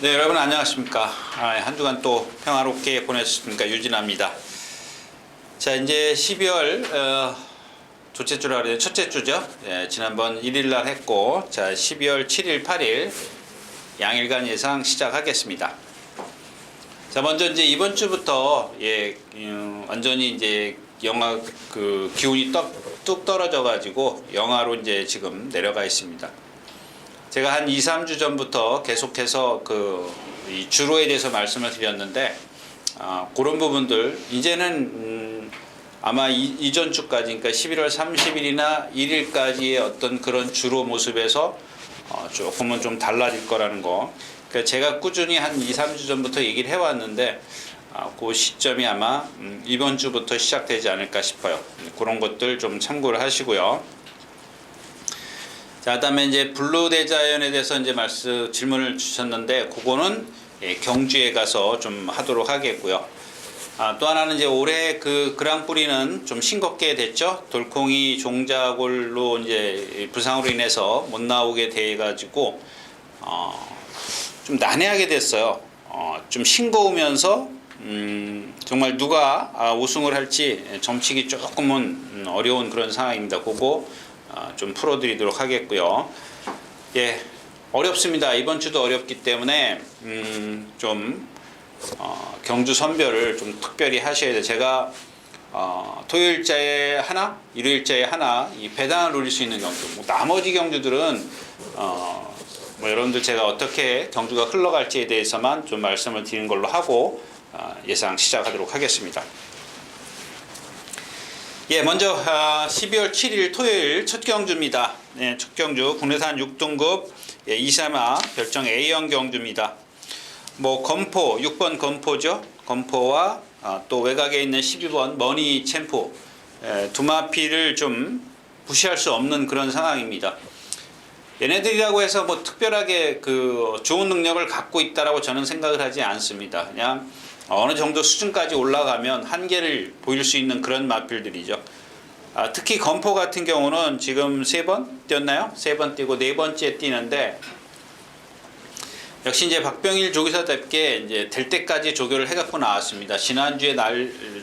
네, 여러분 안녕하십니까. 한 주간 또 평화롭게 보내셨습니까? 유진아입니다. 자, 이제 12월 둘째 주라 그래요. 첫째 주죠. 지난번 1일 날 했고, 자, 12월 7일, 8일 양일간 예상 시작하겠습니다. 자, 먼저 이제 이번 주부터 완전히 이제 영하 기온이 뚝 떨어져 가지고 영하로 이제 지금 내려가 있습니다. 제가 한 2, 3주 전부터 계속해서 이 주로에 대해서 말씀을 드렸는데, 그런 부분들, 이제는, 아마 이전 주까지, 그러니까 11월 30일이나 1일까지의 어떤 그런 주로 모습에서, 조금은 좀 달라질 거라는 거. 그러니까 제가 꾸준히 한 2, 3주 전부터 얘기를 해왔는데, 그 시점이 아마, 이번 주부터 시작되지 않을까 싶어요. 그런 것들 좀 참고를 하시고요. 자, 그다음에 이제 블루대자연에 대해서 이제 질문을 주셨는데, 그거는 경주에 가서 좀 하도록 하겠고요. 또 하나는 이제 올해 그랑프리는 좀 싱겁게 됐죠. 돌콩이 종자골로 이제 부상으로 인해서 못 나오게 돼 가지고 좀 난해하게 됐어요. 좀 싱거우면서 정말 누가 우승을 할지 점치기 조금은 어려운 그런 상황입니다. 그거 좀 풀어드리도록 하겠고요. 어렵습니다. 이번 주도 어렵기 때문에 경주 선별을 좀 특별히 하셔야 돼요. 제가 토요일자에 하나, 일요일자에 하나 이 배당을 노릴 수 있는 경주. 나머지 경주들은 여러분들 제가 어떻게 경주가 흘러갈지에 대해서만 좀 말씀을 드리는 걸로 하고 예상 시작하도록 하겠습니다. 먼저 12월 7일 토요일 첫 경주입니다. 첫 경주 국내산 6등급 2삼아 별정 A형 경주입니다. 검포 6번 검포죠. 검포와 또 외곽에 있는 12번 머니 챔프 두 마피를 좀 무시할 수 없는 그런 상황입니다. 얘네들이라고 해서 특별하게 좋은 능력을 갖고 있다라고 저는 생각을 하지 않습니다. 그냥 어느 정도 수준까지 올라가면 한계를 보일 수 있는 그런 마필들이죠. 특히 검포 같은 경우는 지금 3번 뛰었나요? 3번 뛰고 4번째 뛰는데, 역시 이제 박병일 조교사답게 이제 될 때까지 조교를 해갖고 나왔습니다. 지난주에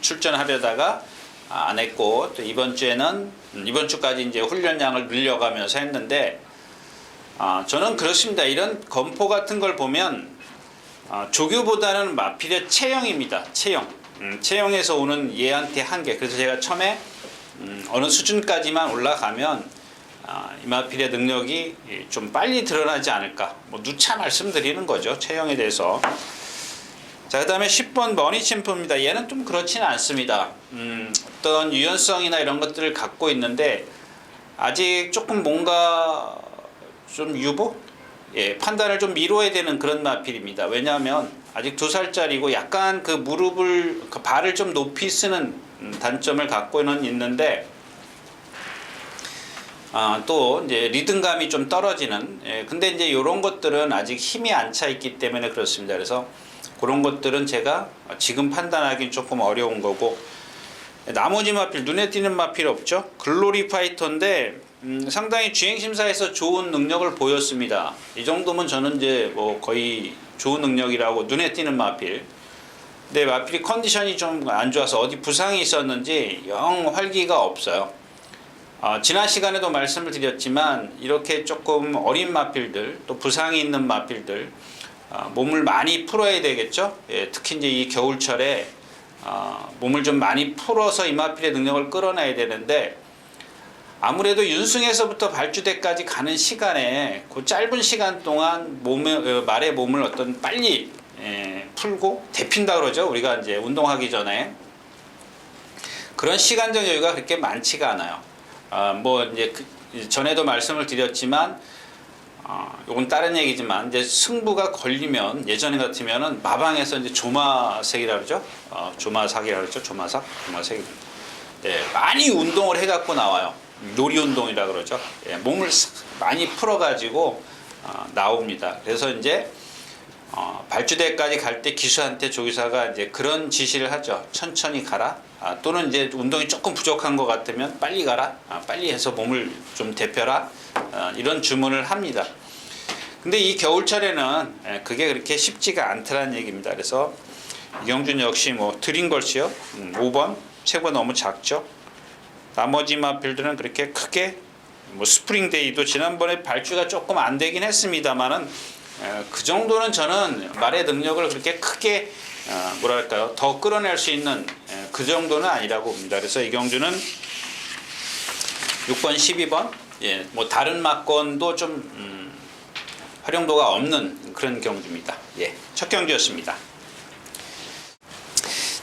출전하려다가 안 했고, 또 이번 주까지 이제 훈련량을 늘려가면서 했는데, 저는 그렇습니다. 이런 검포 같은 걸 보면 조교보다는 마필의 체형입니다. 체형에서 오는 얘한테 한계. 그래서 제가 처음에 어느 수준까지만 올라가면 이 마필의 능력이 좀 빨리 드러나지 않을까, 누차 말씀드리는 거죠. 체형에 대해서. 자, 그 다음에 10번 머니 챔프입니다. 얘는 좀 그렇지는 않습니다. 어떤 유연성이나 이런 것들을 갖고 있는데, 아직 조금 뭔가 좀 판단을 좀 미뤄야 되는 그런 마필입니다. 왜냐하면 아직 2살짜리고 약간 발을 좀 높이 쓰는 단점을 갖고는 있는데, 또 이제 리듬감이 좀 떨어지는. 근데 이제 이런 것들은 아직 힘이 안 차 있기 때문에 그렇습니다. 그래서 그런 것들은 제가 지금 판단하기는 조금 어려운 거고, 나머지 마필, 눈에 띄는 마필 없죠. 글로리 파이터인데 상당히 주행심사에서 좋은 능력을 보였습니다. 이 정도면 저는 이제 거의 좋은 능력이라고, 눈에 띄는 마필. 근데 마필이 컨디션이 좀 안 좋아서 어디 부상이 있었는지 영 활기가 없어요. 지난 시간에도 말씀을 드렸지만, 이렇게 조금 어린 마필들, 또 부상이 있는 마필들, 몸을 많이 풀어야 되겠죠. 특히 이제 이 겨울철에 몸을 좀 많이 풀어서 이 마필의 능력을 끌어내야 되는데, 아무래도 윤승에서부터 발주대까지 가는 시간에 그 짧은 시간 동안 말의 몸을 어떤 빨리 풀고 데핀다 그러죠. 우리가 이제 운동하기 전에 그런 시간적 여유가 그렇게 많지가 않아요. 이제 전에도 말씀을 드렸지만, 요건 다른 얘기지만, 이제 승부가 걸리면 예전에 같으면은 마방에서 이제 조마색이라 그러죠. 조마삭이라 그러죠. 조마색. 많이 운동을 해갖고 나와요. 놀이운동이라 그러죠. 몸을 많이 풀어가지고 나옵니다. 그래서 이제 발주대까지 갈 때 기수한테 조교사가 이제 그런 지시를 하죠. 천천히 가라. 또는 이제 운동이 조금 부족한 것 같으면 빨리 가라. 빨리 해서 몸을 좀 데펴라. 이런 주문을 합니다. 근데 이 겨울철에는 그게 그렇게 쉽지가 않더라는 얘기입니다. 그래서 이경준 역시 뭐 드림걸스요. 5번 체구가 너무 작죠. 나머지 마필들은 그렇게 크게 뭐 스프링데이도 지난번에 발주가 조금 안 되긴 했습니다만은 그 정도는 저는 말의 능력을 그렇게 크게 뭐랄까요 더 끌어낼 수 있는 그 정도는 아니라고 봅니다. 그래서 이경주는 6번 12번 뭐 다른 막건도 좀 활용도가 없는 그런 경주입니다. 첫 경주였습니다.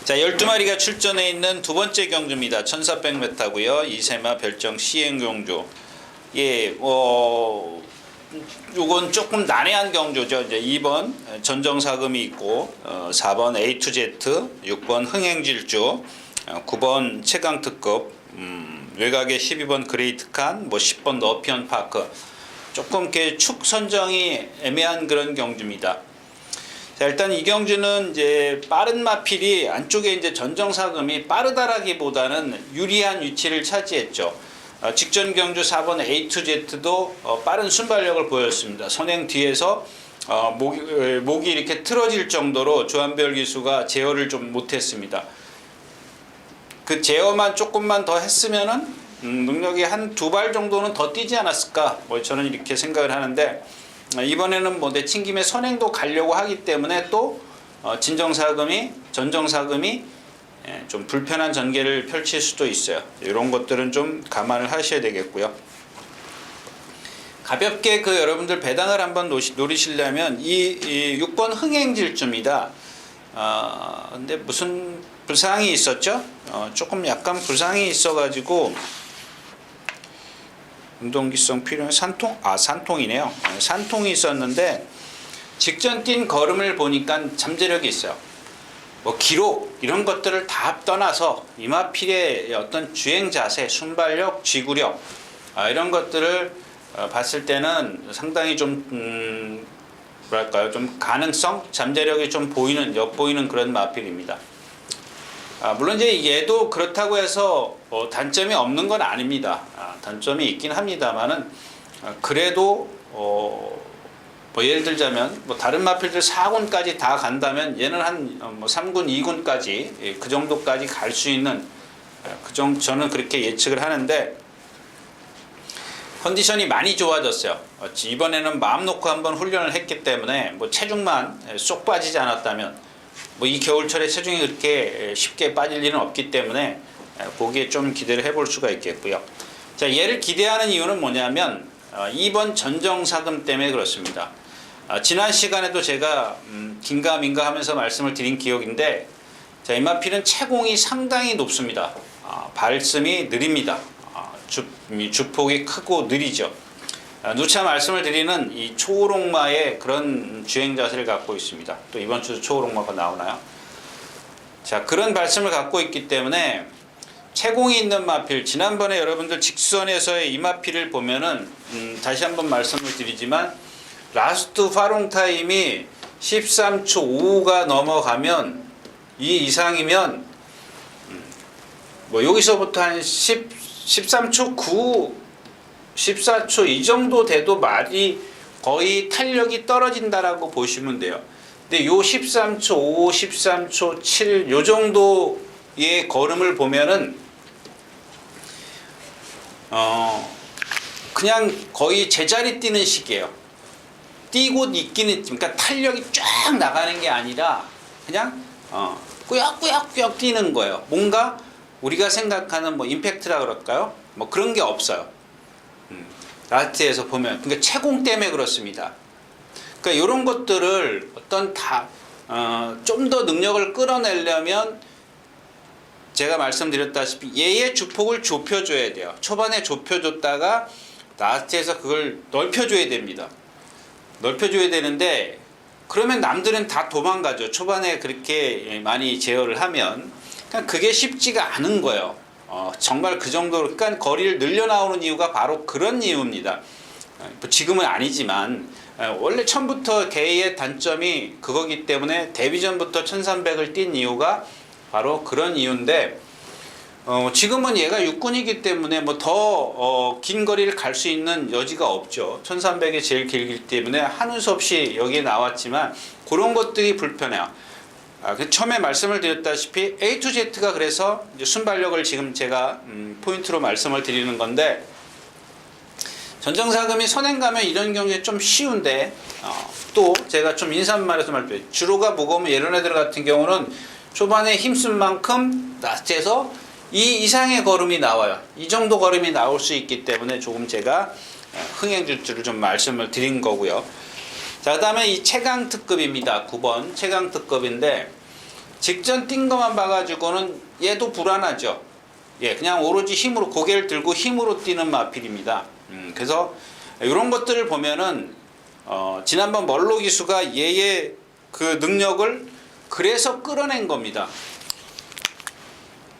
자, 12마리가 출전해 있는 두 번째 경주입니다. 1400m고요. 이세마 별정 시행 경주. 요건 조금 난해한 경주죠. 이제 2번 전정사금이 있고 4번 A2Z, 6번 흥행질주, 9번 최강특급, 외곽에 12번 그레이트칸, 뭐 10번 너피언 파크. 조금 이렇게 축 선정이 애매한 그런 경주입니다. 자, 일단 이 경주는 이제 빠른 마필이 안쪽에 이제 전정사금이 빠르다라기보다는 유리한 위치를 차지했죠. 직전 경주 4번 A2Z도 빠른 순발력을 보였습니다. 선행 뒤에서 목이 이렇게 틀어질 정도로 조한별 기수가 제어를 좀 못했습니다. 그 제어만 조금만 더 했으면은 능력이 한 두 발 정도는 더 뛰지 않았을까? 뭐 저는 이렇게 생각을 하는데. 이번에는 뭐 내친김에 선행도 가려고 하기 때문에 또 전정사금이 좀 불편한 전개를 펼칠 수도 있어요. 이런 것들은 좀 감안을 하셔야 되겠고요. 가볍게 여러분들 배당을 한번 노리시려면 이 6번 흥행질주입니다. 근데 무슨 불상이 있었죠? 조금 약간 불상이 있어가지고 운동기성 필요한 산통이네요. 산통이 있었는데 직전 뛴 걸음을 보니까 잠재력이 있어요. 뭐 기록 이런 것들을 다 떠나서 이마필의 어떤 주행 자세, 순발력, 지구력 이런 것들을 봤을 때는 상당히 좀 뭐랄까요, 좀 가능성, 잠재력이 좀 엿보이는 그런 마필입니다. 물론 이제 얘도 그렇다고 해서 단점이 없는 건 아닙니다. 단점이 있긴 합니다만은 그래도 뭐 예를 들자면 뭐 다른 마필들 4군까지 다 간다면 얘는 한 3군, 2군까지 그 정도까지 갈 수 있는 저는 그렇게 예측을 하는데 컨디션이 많이 좋아졌어요. 이번에는 마음 놓고 한번 훈련을 했기 때문에 뭐 체중만 쏙 빠지지 않았다면 뭐 이 겨울철에 체중이 그렇게 쉽게 빠질 일은 없기 때문에 거기에 좀 기대를 해볼 수가 있겠고요. 자, 얘를 기대하는 이유는 뭐냐면 2번 전정사금 때문에 그렇습니다. 지난 시간에도 제가 긴가민가 하면서 말씀을 드린 기억인데, 자, 이마필은 채공이 상당히 높습니다. 발씀이 느립니다. 주폭이 크고 느리죠. 누차 말씀을 드리는 이 초록마의 그런 주행 자세를 갖고 있습니다. 또 이번 주도 초록마가 나오나요? 자, 그런 발씀을 갖고 있기 때문에 채공이 있는 마필, 지난번에 여러분들 직선에서의 이 마필을 보면은 다시 한번 말씀을 드리지만 라스트 파롱 타임이 13초 5가 넘어가면 이 이상이면 뭐 여기서부터 한 13초 9, 14초 이 정도 돼도 말이 거의 탄력이 떨어진다라고 보시면 돼요. 근데 요 13초 5, 13초 7 요 정도의 걸음을 보면은 그냥 거의 제자리 뛰는 식이에요. 뛰고 있기는, 그러니까 탄력이 쫙 나가는 게 아니라 그냥 꾸역꾸역 뛰는 거예요. 뭔가 우리가 생각하는 뭐 임팩트라 그럴까요? 뭐 그런 게 없어요. 라스트에서 보면. 그러니까 채공 때문에 그렇습니다. 그러니까 이런 것들을 좀 더 능력을 끌어내려면 제가 말씀드렸다시피 얘의 주폭을 좁혀줘야 돼요. 초반에 좁혀줬다가 라스트에서 그걸 넓혀줘야 됩니다. 넓혀줘야 되는데 그러면 남들은 다 도망가죠. 초반에 그렇게 많이 제어를 하면. 그러니까 그게 쉽지가 않은 거예요. 정말 그 정도로, 그러니까 거리를 늘려 나오는 이유가 바로 그런 이유입니다. 지금은 아니지만 원래 처음부터 개의 단점이 그거기 때문에 데뷔전부터 1300을 뛴 이유가 바로 그런 이유인데, 지금은 얘가 육군이기 때문에 뭐 더 긴 거리를 갈 수 있는 여지가 없죠. 1300이 제일 길기 때문에 하는 수 없이 여기에 나왔지만 그런 것들이 불편해요. 처음에 말씀을 드렸다시피 A to Z가 그래서 이제 순발력을 지금 제가 포인트로 말씀을 드리는 건데, 전정사금이 선행 가면 이런 경우에 좀 쉬운데, 또 제가 좀 인사말에서 말씀드려요. 주로가 무거우면 이런 애들 같은 경우는 초반에 힘쓴 만큼 라스트에서 이 이상의 걸음이 나와요. 이 정도 걸음이 나올 수 있기 때문에 조금 제가 흥행주들을 좀 말씀을 드린 거고요. 자, 그 다음에 이 최강특급입니다. 9번 최강특급인데, 직전 뛴 것만 봐가지고는 얘도 불안하죠. 예, 그냥 오로지 힘으로, 고개를 들고 힘으로 뛰는 마필입니다. 그래서 이런 것들을 보면은 지난번 멀로 기수가 얘의 그 능력을 그래서 끌어낸 겁니다.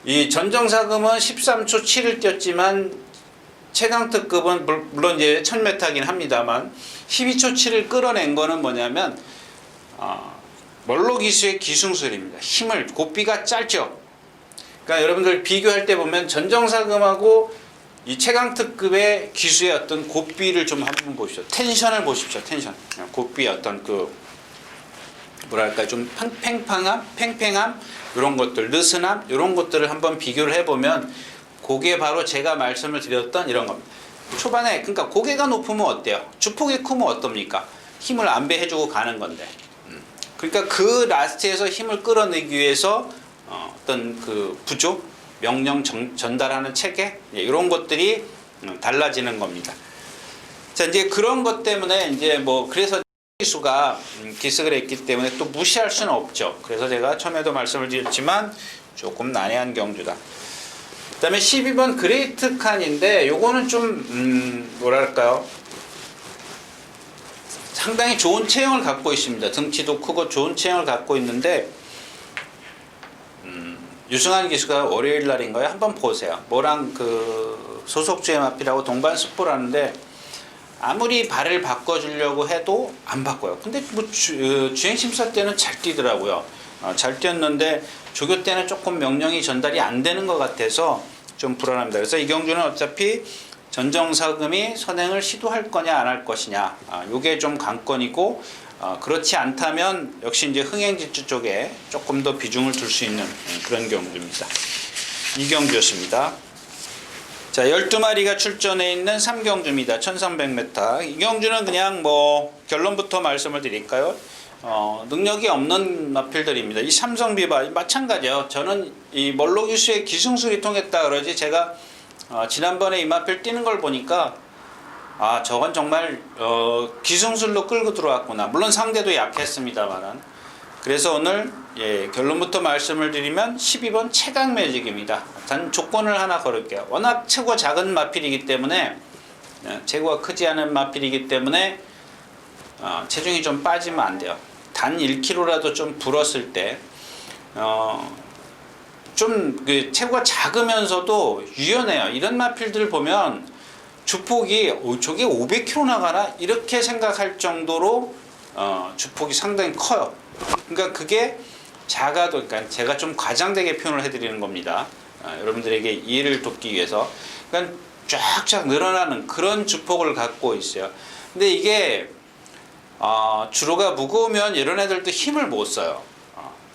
이 전정사금은 13초 7을 뛰었지만 최강특급은 물론 이제 1000m긴 합니다만 12초 7을 끌어낸 거는 뭐냐면 멀로 기수의 기승술입니다. 힘을, 고삐가 짧죠. 그러니까 여러분들 비교할 때 보면 전정사금하고 이 최강특급의 기수의 어떤 고삐를 좀 한번 보십시오. 텐션을 보십시오. 텐션. 고삐의 어떤 그 뭐랄까 좀 팽팽함 이런 것들, 느슨함 이런 것들을 한번 비교를 해보면 그게 바로 제가 말씀을 드렸던 이런 겁니다. 초반에 그러니까 고개가 높으면 어때요? 주폭이 크면 어떻습니까? 힘을 안배해주고 가는 건데. 그러니까 그 라스트에서 힘을 끌어내기 위해서 어떤 그 부조, 명령 전달하는 체계 이런 것들이 달라지는 겁니다. 자, 이제 그런 것 때문에 이제 뭐 그래서 기수가 기습을 했기 때문에 또 무시할 수는 없죠. 그래서 제가 처음에도 말씀을 드렸지만 조금 난해한 경주다. 그 다음에 12번 그레이트 칸인데 요거는 좀 뭐랄까요, 상당히 좋은 체형을 갖고 있습니다. 등치도 크고 좋은 체형을 갖고 있는데 유승환 기수가 월요일 날인가요? 한번 보세요. 뭐랑 그 소속주의 마필하고 동반습보라는데 아무리 발을 바꿔주려고 해도 안 바꿔요. 근데 뭐 주행심사 때는 잘 뛰더라고요. 잘 뛰었는데 조교 때는 조금 명령이 전달이 안 되는 것 같아서 좀 불안합니다. 그래서 이 경주는 어차피 전정사금이 선행을 시도할 거냐 안 할 것이냐, 요게 좀 관건이고, 그렇지 않다면 역시 이제 흥행지주 쪽에 조금 더 비중을 둘 수 있는 그런 경주입니다. 이 경주였습니다. 자, 12마리가 출전해 있는 3경주입니다. 1300m. 이 경주는 그냥 뭐 결론부터 말씀을 드릴까요? 능력이 없는 마필들입니다. 이 삼성비바 마찬가지예요. 저는 이 멀로 기수의 기승술이 통했다 그러지, 제가 지난번에 이 마필 뛰는 걸 보니까 저건 정말 기승술로 끌고 들어왔구나. 물론 상대도 약했습니다만은. 그래서 오늘 결론부터 말씀을 드리면 12번 최강 매직입니다. 단 조건을 하나 걸을게요. 워낙 체구가 작은 마필이기 때문에, 체구가 크지 않은 마필이기 때문에 체중이 좀 빠지면 안 돼요. 단 1kg라도 좀 불었을 때 좀 그 체구가 작으면서도 유연해요. 이런 마필들 보면 주폭이 저게 500kg 나가나? 이렇게 생각할 정도로 주폭이 상당히 커요. 그러니까 그게 작아도, 그러니까 제가 좀 과장되게 표현을 해드리는 겁니다. 여러분들에게 이해를 돕기 위해서. 그러니까 쫙쫙 늘어나는 그런 주폭을 갖고 있어요. 근데 이게 주로가 무거우면 이런 애들도 힘을 못 써요.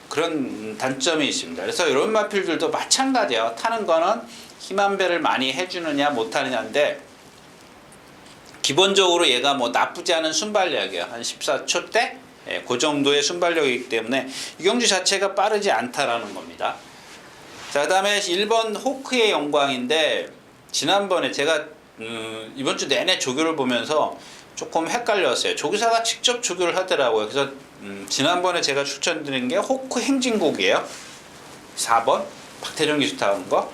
그런 단점이 있습니다. 그래서 이런 마필들도 마찬가지예요. 타는 거는 힘 안배를 많이 해주느냐 못하느냐인데, 기본적으로 얘가 뭐 나쁘지 않은 순발력이에요. 한 14초대? 그 정도의 순발력이기 때문에 이 경주 자체가 빠르지 않다라는 겁니다. 자, 그 다음에 1번 호크의 영광인데, 지난번에 제가 이번 주 내내 조교를 보면서 조금 헷갈렸어요. 조교사가 직접 조교를 하더라고요. 그래서 지난번에 제가 추천드린 게 호크 행진곡이에요. 4번 박태정 기수 타는 거.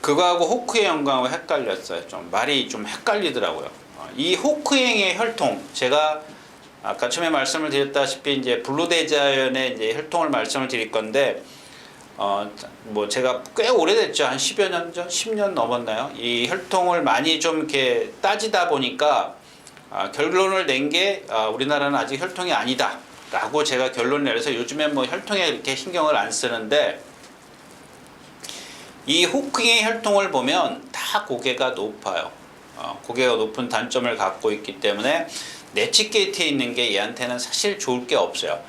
그거하고 호크의 영광하고 헷갈렸어요. 좀 말이 좀 헷갈리더라고요. 이 호크행의 혈통, 제가 아까 처음에 말씀을 드렸다시피 이제 블루대자연의 이제 혈통을 말씀을 드릴 건데, 뭐 제가 꽤 오래됐죠. 한 10여 년 전, 10년 넘었나요? 이 혈통을 많이 좀 이렇게 따지다 보니까 결론을 낸 게 우리나라는 아직 혈통이 아니다 라고 제가 결론을 내려서 요즘엔 뭐 혈통에 이렇게 신경을 안 쓰는데, 이 호킹의 혈통을 보면 다 고개가 높아요. 고개가 높은 단점을 갖고 있기 때문에 내치 게이트에 있는 게 얘한테는 사실 좋을 게 없어요.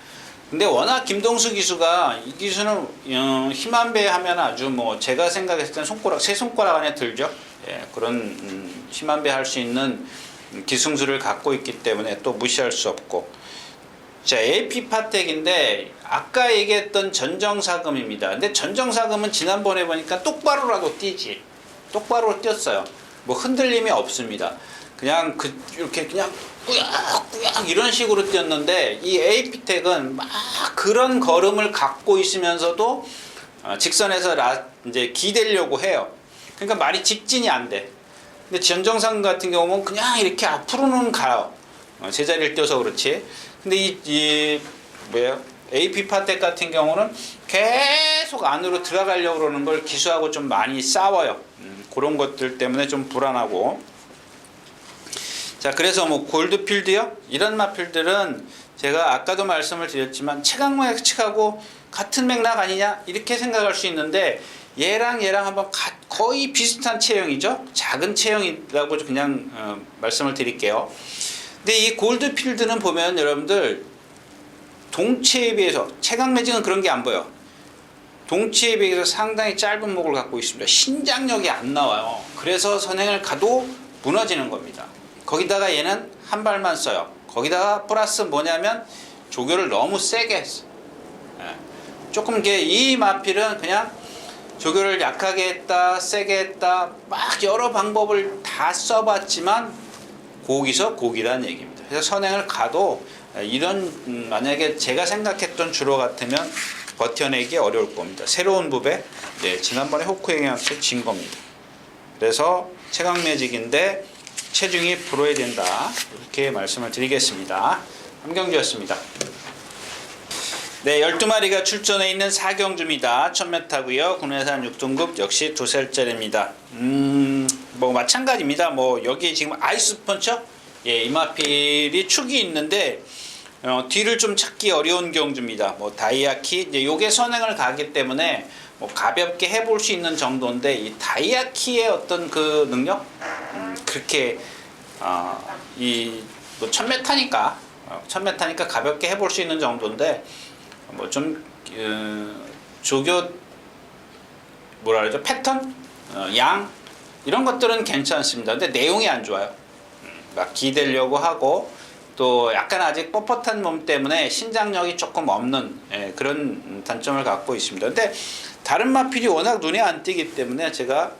근데 워낙 김동수 기수가 이 기수는 힘한 배 하면 아주 뭐 제가 생각했을 땐 손가락 세 손가락 안에 들죠. 예, 그런 힘한 배 할 수 있는 기승수를 갖고 있기 때문에 또 무시할 수 없고. 자, AP 파텍인데 아까 얘기했던 전정사금입니다. 근데 전정사금은 지난번에 보니까 똑바로라도 뛰지. 똑바로 뛰었어요. 뭐 흔들림이 없습니다. 그냥 이렇게 그냥 꾸역꾸역 이런 식으로 뛰었는데 이 AP텍은 막 그런 걸음을 갖고 있으면서도 직선에서 이제 기대려고 해요. 그러니까 말이 직진이 안 돼. 근데 전정상 같은 경우는 그냥 이렇게 앞으로는 가요. 제자리를 뛰어서 그렇지. 근데 이 뭐예요? AP 파텍 같은 경우는 계속 안으로 들어가려고 그러는 걸 기수하고 좀 많이 싸워요. 그런 것들 때문에 좀 불안하고. 자, 그래서 뭐 골드필드요? 이런 마필들은 제가 아까도 말씀을 드렸지만 최강매측하고 같은 맥락 아니냐? 이렇게 생각할 수 있는데 얘랑 한번 거의 비슷한 체형이죠. 작은 체형이라고 그냥 말씀을 드릴게요. 근데 이 골드필드는 보면 여러분들 동체에 비해서 최강매직은 그런 게 안 보여. 동체에 비해서 상당히 짧은 목을 갖고 있습니다. 신장력이 안 나와요. 그래서 선행을 가도 무너지는 겁니다. 거기다가 얘는 한 발만 써요. 거기다가 플러스 뭐냐면 조교를 너무 세게 했어. 조금 이 마필은 그냥 조교를 약하게 했다, 세게 했다, 막 여러 방법을 다 써봤지만 고기서 고기란 얘기입니다. 그래서 선행을 가도 이런 만약에 제가 생각했던 주로 같으면 버텨내기 어려울 겁니다. 새로운 부배, 지난번에 호쿠행한테 진 겁니다. 그래서 최강매직인데 체중이 불어야 된다. 이렇게 말씀을 드리겠습니다. 함경주였습니다. 네, 12마리가 출전해 있는 4경주입니다. 1000m고요. 국내산 6등급 역시 2살짜리입니다. 뭐 마찬가지입니다. 뭐 여기 지금 아이스 펀처? 예, 이마필이 축이 있는데 뒤를 좀 찾기 어려운 경주입니다. 뭐 다이아키, 이제 요게 선행을 가기 때문에 뭐 가볍게 해볼 수 있는 정도인데 이 다이아키의 어떤 그 능력? 그렇게 뭐 1000m니까 가볍게 해볼 수 있는 정도인데 뭐 좀 조교 뭐라 그러죠? 패턴? 양? 이런 것들은 괜찮습니다. 근데 내용이 안 좋아요. 막 기대려고 하고 또 약간 아직 뻣뻣한 몸 때문에 신장력이 조금 없는 그런 단점을 갖고 있습니다. 근데 다른 마필이 워낙 눈에 안 띄기 때문에 제가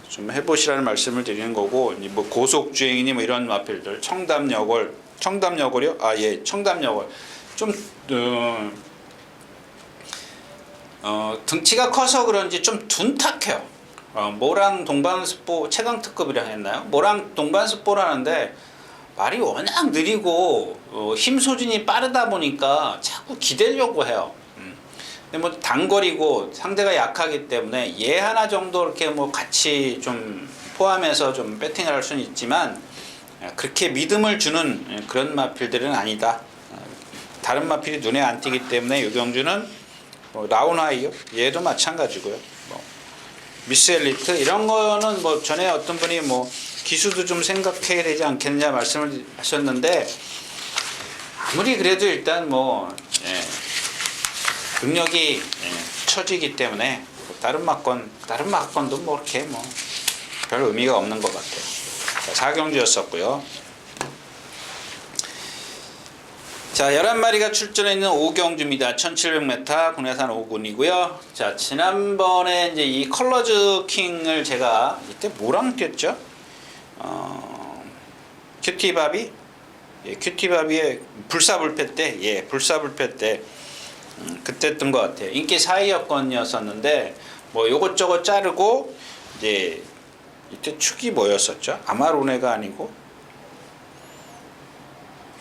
좀 해보시라는 말씀을 드리는 거고, 뭐 고속주행이니 뭐 이런 마필들, 청담여골이요? 아, 예, 청담여골. 좀 등치가 커서 그런지 좀 둔탁해요. 모랑 동반스포 최강특급이라 했나요? 모랑 동반스포라는데 말이 워낙 느리고 힘 소진이 빠르다 보니까 자꾸 기대려고 해요. 근데 뭐 단거리고 상대가 약하기 때문에 얘 하나 정도 이렇게 뭐 같이 좀 포함해서 좀 배팅을 할 수는 있지만 그렇게 믿음을 주는 그런 마필들은 아니다. 다른 마필이 눈에 안 띄기 때문에 이 경주는 뭐 라운하이요, 얘도 마찬가지고요. 뭐 미스 엘리트 이런 거는 뭐 전에 어떤 분이 뭐 기수도 좀 생각해야 되지 않겠냐 말씀을 하셨는데 아무리 그래도 일단 뭐 능력이 처지기 때문에 다른 막건도 뭐 이렇게 뭐 별 의미가 없는 것 같아요. 자, 4경주였었고요. 자, 11마리가 출전해 있는 5경주입니다. 1700m 국내산 5군이고요. 자, 지난번에 이제 이 컬러즈 킹을 제가 이때 뭐랑 뛰었죠? 큐티바비? 예, 큐티바비의 불사불패 때, 불사불패 때 그때 했던 것 같아요. 인기 4위였건이었었는데 뭐 요것저것 자르고 이제 이때 축이 뭐였었죠? 아마로네가 아니고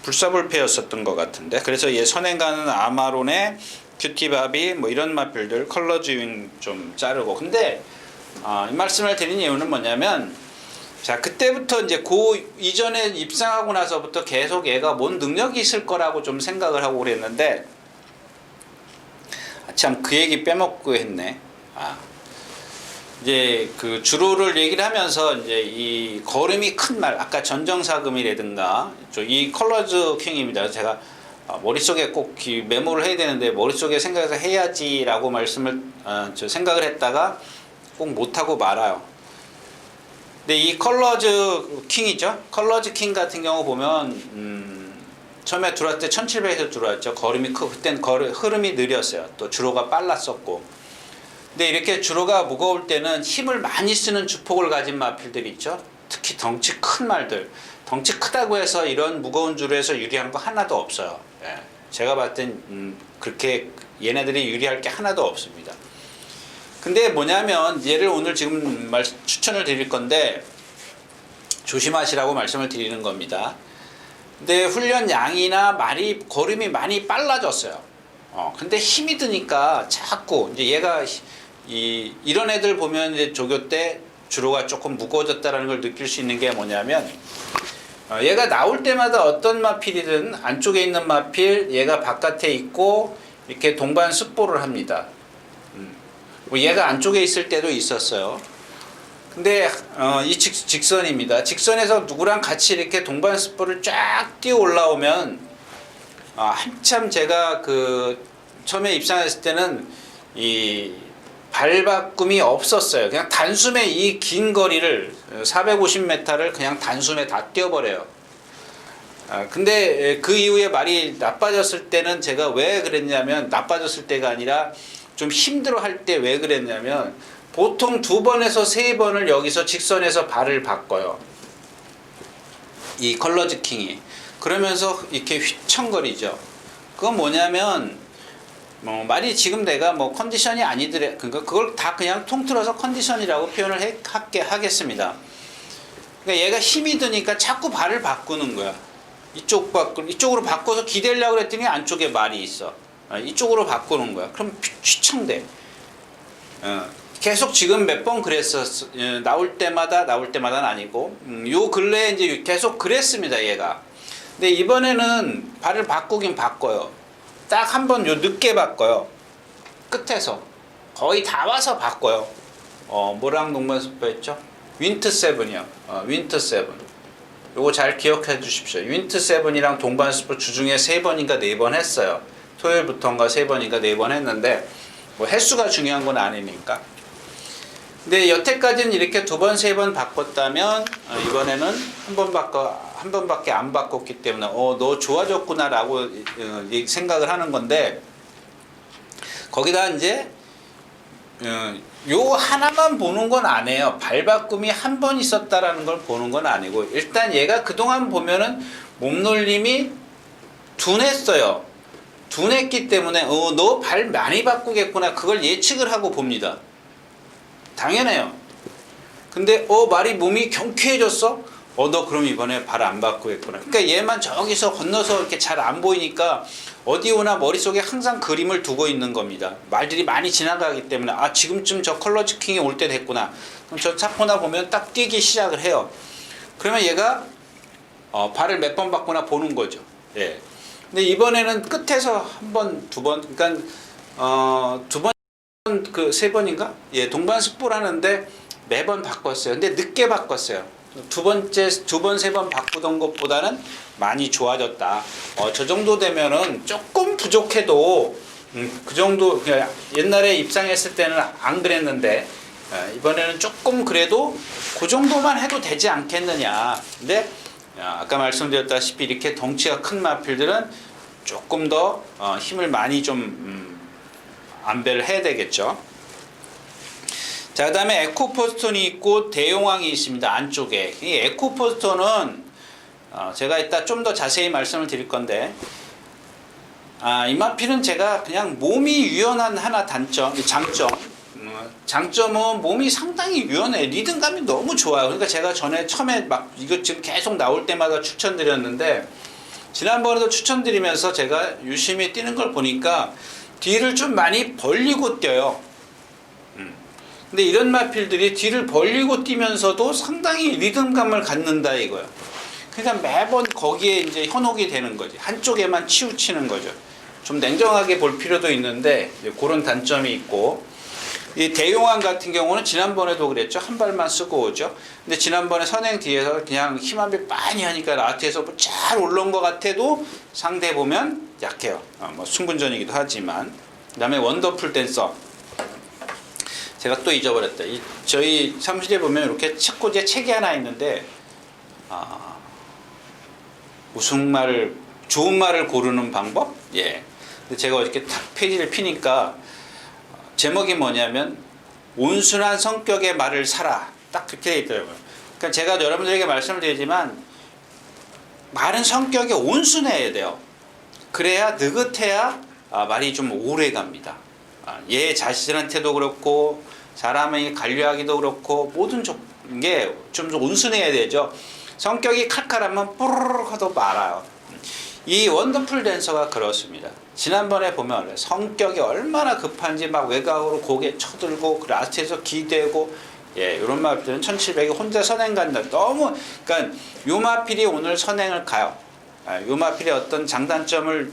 불사불패였었던 것 같은데, 그래서 얘 선행 가는 아마론에 큐티바비 뭐 이런 마필들 컬러즈윙 좀 자르고. 근데 이 말씀을 드린 이유는 뭐냐면, 자, 그때부터 이제 이전에 입상하고 나서부터 계속 얘가 뭔 능력이 있을 거라고 좀 생각을 하고 그랬는데 참 그 얘기 빼먹고 했네. 이제 그 주로를 얘기를 하면서 이제 이 걸음이 큰 말, 아까 전정사금이라든가 이 컬러즈 킹입니다. 제가 머릿속에 꼭 메모를 해야 되는데 머릿속에 생각해서 해야지라고 말씀을 생각을 했다가 꼭 못하고 말아요. 근데 이 컬러즈 킹이죠. 컬러즈 킹 같은 경우 보면 처음에 들어왔을 때 1700에서 들어왔죠. 걸음이 크고 그땐 흐름이 느렸어요. 또 주로가 빨랐었고. 근데 이렇게 주로가 무거울 때는 힘을 많이 쓰는 주폭을 가진 마필들이 있죠. 특히 덩치 큰 말들. 덩치 크다고 해서 이런 무거운 주로에서 유리한 거 하나도 없어요. 예. 제가 봤을 땐 그렇게 얘네들이 유리할 게 하나도 없습니다. 근데 뭐냐면 얘를 오늘 지금 추천을 드릴 건데 조심하시라고 말씀을 드리는 겁니다. 근데 훈련 양이나 걸음이 많이 빨라졌어요. 근데 힘이 드니까 자꾸 이제 얘가 이런 애들 보면 이제 조교 때 주로가 조금 무거워졌다는 걸 느낄 수 있는 게 뭐냐면 얘가 나올 때마다 어떤 마필이든 안쪽에 있는 마필 얘가 바깥에 있고 이렇게 동반 습보를 합니다. 얘가 안쪽에 있을 때도 있었어요. 근데 이 직선입니다. 직선에서 누구랑 같이 이렇게 동반 습보를 쫙 뛰어 올라오면 한참 제가 그 처음에 입상했을 때는 이 발바꿈이 없었어요. 그냥 단숨에 이 긴 거리를 450m를 그냥 단숨에 다 뛰어버려요. 근데 그 이후에 말이 나빠졌을 때는 제가 왜 그랬냐면 나빠졌을 때가 아니라 좀 힘들어 할 때 왜 그랬냐면 보통 2번에서 3번을 여기서 직선에서 발을 바꿔요. 이 컬러즈 킹이. 그러면서 이렇게 휘청거리죠. 그건 뭐냐면 말이 지금 내가 컨디션이 아니더래. 그러니까 그걸 다 그냥 통틀어서 컨디션이라고 표현을 하겠습니다. 그러니까 얘가 힘이 드니까 자꾸 발을 바꾸는 거야. 이쪽으로 바꿔서 기대려고 그랬더니 안쪽에 말이 있어. 이쪽으로 바꾸는 거야. 그럼 휘청돼. 계속 지금 몇 번 그랬었어. 나올 때마다는 아니고, 요 근래에 이제 계속 그랬습니다, 얘가. 근데 이번에는 발을 바꾸긴 바꿔요. 딱 한 번 늦게 바꿔요. 끝에서. 거의 다 와서 바꿔요. 뭐랑 동반습보 했죠? 윈트 세븐이요. 윈트 세븐. 요거 잘 기억해 주십시오. 윈트 세븐이랑 동반습보 주중에 3번인가 4번 했어요. 토요일부터인가 3번인가 4번 했는데, 횟수가 중요한 건 아니니까. 근데 여태까지는 이렇게 2번, 3번 바꿨다면 이번에는 한 번밖에 안 바꿨기 때문에 너 좋아졌구나라고 생각을 하는 건데 거기다 이제 요 하나만 보는 건 아니에요. 발바꿈이 한 번 있었다라는 걸 보는 건 아니고 일단 얘가 그동안 보면은 몸놀림이 둔했어요. 둔했기 때문에 너 발 많이 바꾸겠구나 그걸 예측을 하고 봅니다. 당연해요. 근데 말이 몸이 경쾌해졌어? 너 그럼 이번에 발 안 바꾸겠구나. 그러니까 얘만 저기서 건너서 이렇게 잘 안 보이니까 어디 오나 머릿속에 항상 그림을 두고 있는 겁니다. 말들이 많이 지나가기 때문에 지금쯤 저 컬러즈 킹이 올 때 됐구나. 그럼 저 차포나 보면 딱 뛰기 시작을 해요. 그러면 얘가 발을 몇 번 바꾸나 보는 거죠. 예. 근데 이번에는 끝에서 한 번, 2번, 그러니까 2번, 3번인가? 예, 동반습보를 하는데 매번 바꿨어요. 근데 늦게 바꿨어요. 두 번, 3번 바꾸던 것보다는 많이 좋아졌다. 저 정도 되면은 조금 부족해도 그 정도 옛날에 입상했을 때는 안 그랬는데 이번에는 조금 그래도 그 정도만 해도 되지 않겠느냐. 근데 아까 말씀드렸다시피 이렇게 덩치가 큰 마필들은 조금 더 힘을 많이 좀 안배를 해야 되겠죠. 자, 그 다음에 에코포스톤이 있고 대용왕이 있습니다. 안쪽에. 이 에코포스톤은 제가 이따 좀 더 자세히 말씀을 드릴 건데 이 마필은 제가 그냥 몸이 유연한 장점은 몸이 상당히 유연해. 리듬감이 너무 좋아요. 그러니까 제가 처음에 이거 지금 계속 나올 때마다 추천드렸는데 지난번에도 추천드리면서 제가 유심히 뛰는 걸 보니까 뒤를 좀 많이 벌리고 뛰어요. 근데 이런 마필들이 뒤를 벌리고 뛰면서도 상당히 리듬감을 갖는다 이거예요. 그러니까 매번 거기에 이제 현혹이 되는 거지. 한쪽에만 치우치는 거죠. 좀 냉정하게 볼 필요도 있는데 그런 단점이 있고 이 대용왕 같은 경우는 지난번에도 그랬죠. 한 발만 쓰고 오죠. 근데 지난번에 선행 뒤에서 그냥 힘 한 배 많이 하니까 라트에서 뭐 잘 올라온 것 같아도 상대 보면 약해요. 뭐 승분전이기도 하지만. 그 다음에 원더풀 댄서. 제가 또 잊어버렸다. 저희 사무실에 보면 이렇게 책꽂이에 책이 하나 있는데, 우승말을, 좋은 말을 고르는 방법? 예. 근데 제가 어저께 탁 페이지를 피니까, 제목이 뭐냐면, 온순한 성격의 말을 사라. 딱 그렇게 되어 있더라고요. 그러니까 제가 여러분들에게 말씀을 드리지만, 말은 성격이 온순해야 돼요. 그래야 느긋해야 말이 좀 오래 갑니다. 얘 자신한테도 그렇고, 사람이 관리하기도 그렇고, 모든 게 좀 온순해야 되죠. 성격이 칼칼하면 뿌르르 하도 말아요. 이 원더풀 댄서가 그렇습니다. 지난번에 보면 성격이 얼마나 급한지 막 외곽으로 고개 쳐들고 라스트에서 기대고, 예, 이런 마필은 1700이 혼자 선행 간다. 너무, 그러니까 요마필이 오늘 선행을 가요. 요마필의 어떤 장단점을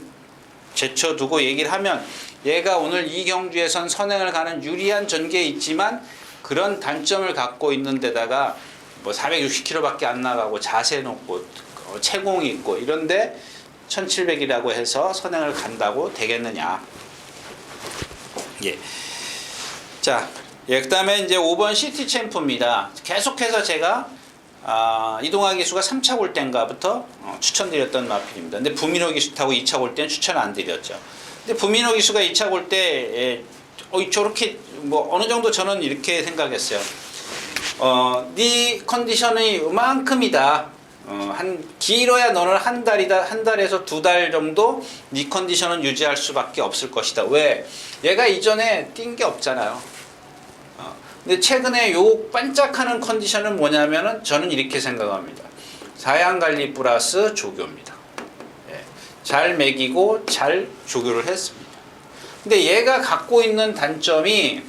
제쳐두고 얘기를 하면, 얘가 오늘 이 경주에선 선행을 가는 유리한 전개에 있지만 그런 단점을 갖고 있는 데다가 뭐 460km밖에 안 나가고 자세 높고 채공이 있고 이런데 1700이라고 해서 선행을 간다고 되겠느냐. 예. 자, 예, 그 다음에 이제 5번 시티 챔프입니다. 계속해서 제가 이동화 기수가 3차 골 때인가부터 추천드렸던 마필입니다. 근데 부민호 기수 타고 2차 골 때는 추천 안 드렸죠. 근데 부민호 기수가 2차 골 때 저렇게 뭐 어느 정도 저는 이렇게 생각했어요. 네 컨디션이 이만큼이다. 한 길어야 너는 한 달에서 2달 정도 네 컨디션은 유지할 수밖에 없을 것이다. 왜? 얘가 이전에 뛴 게 없잖아요. 근데 최근에 요 반짝하는 컨디션은 뭐냐면은 저는 이렇게 생각합니다. 사양관리 플러스 조교입니다. 예, 잘 먹이고 잘 조교를 했습니다. 근데 얘가 갖고 있는 단점이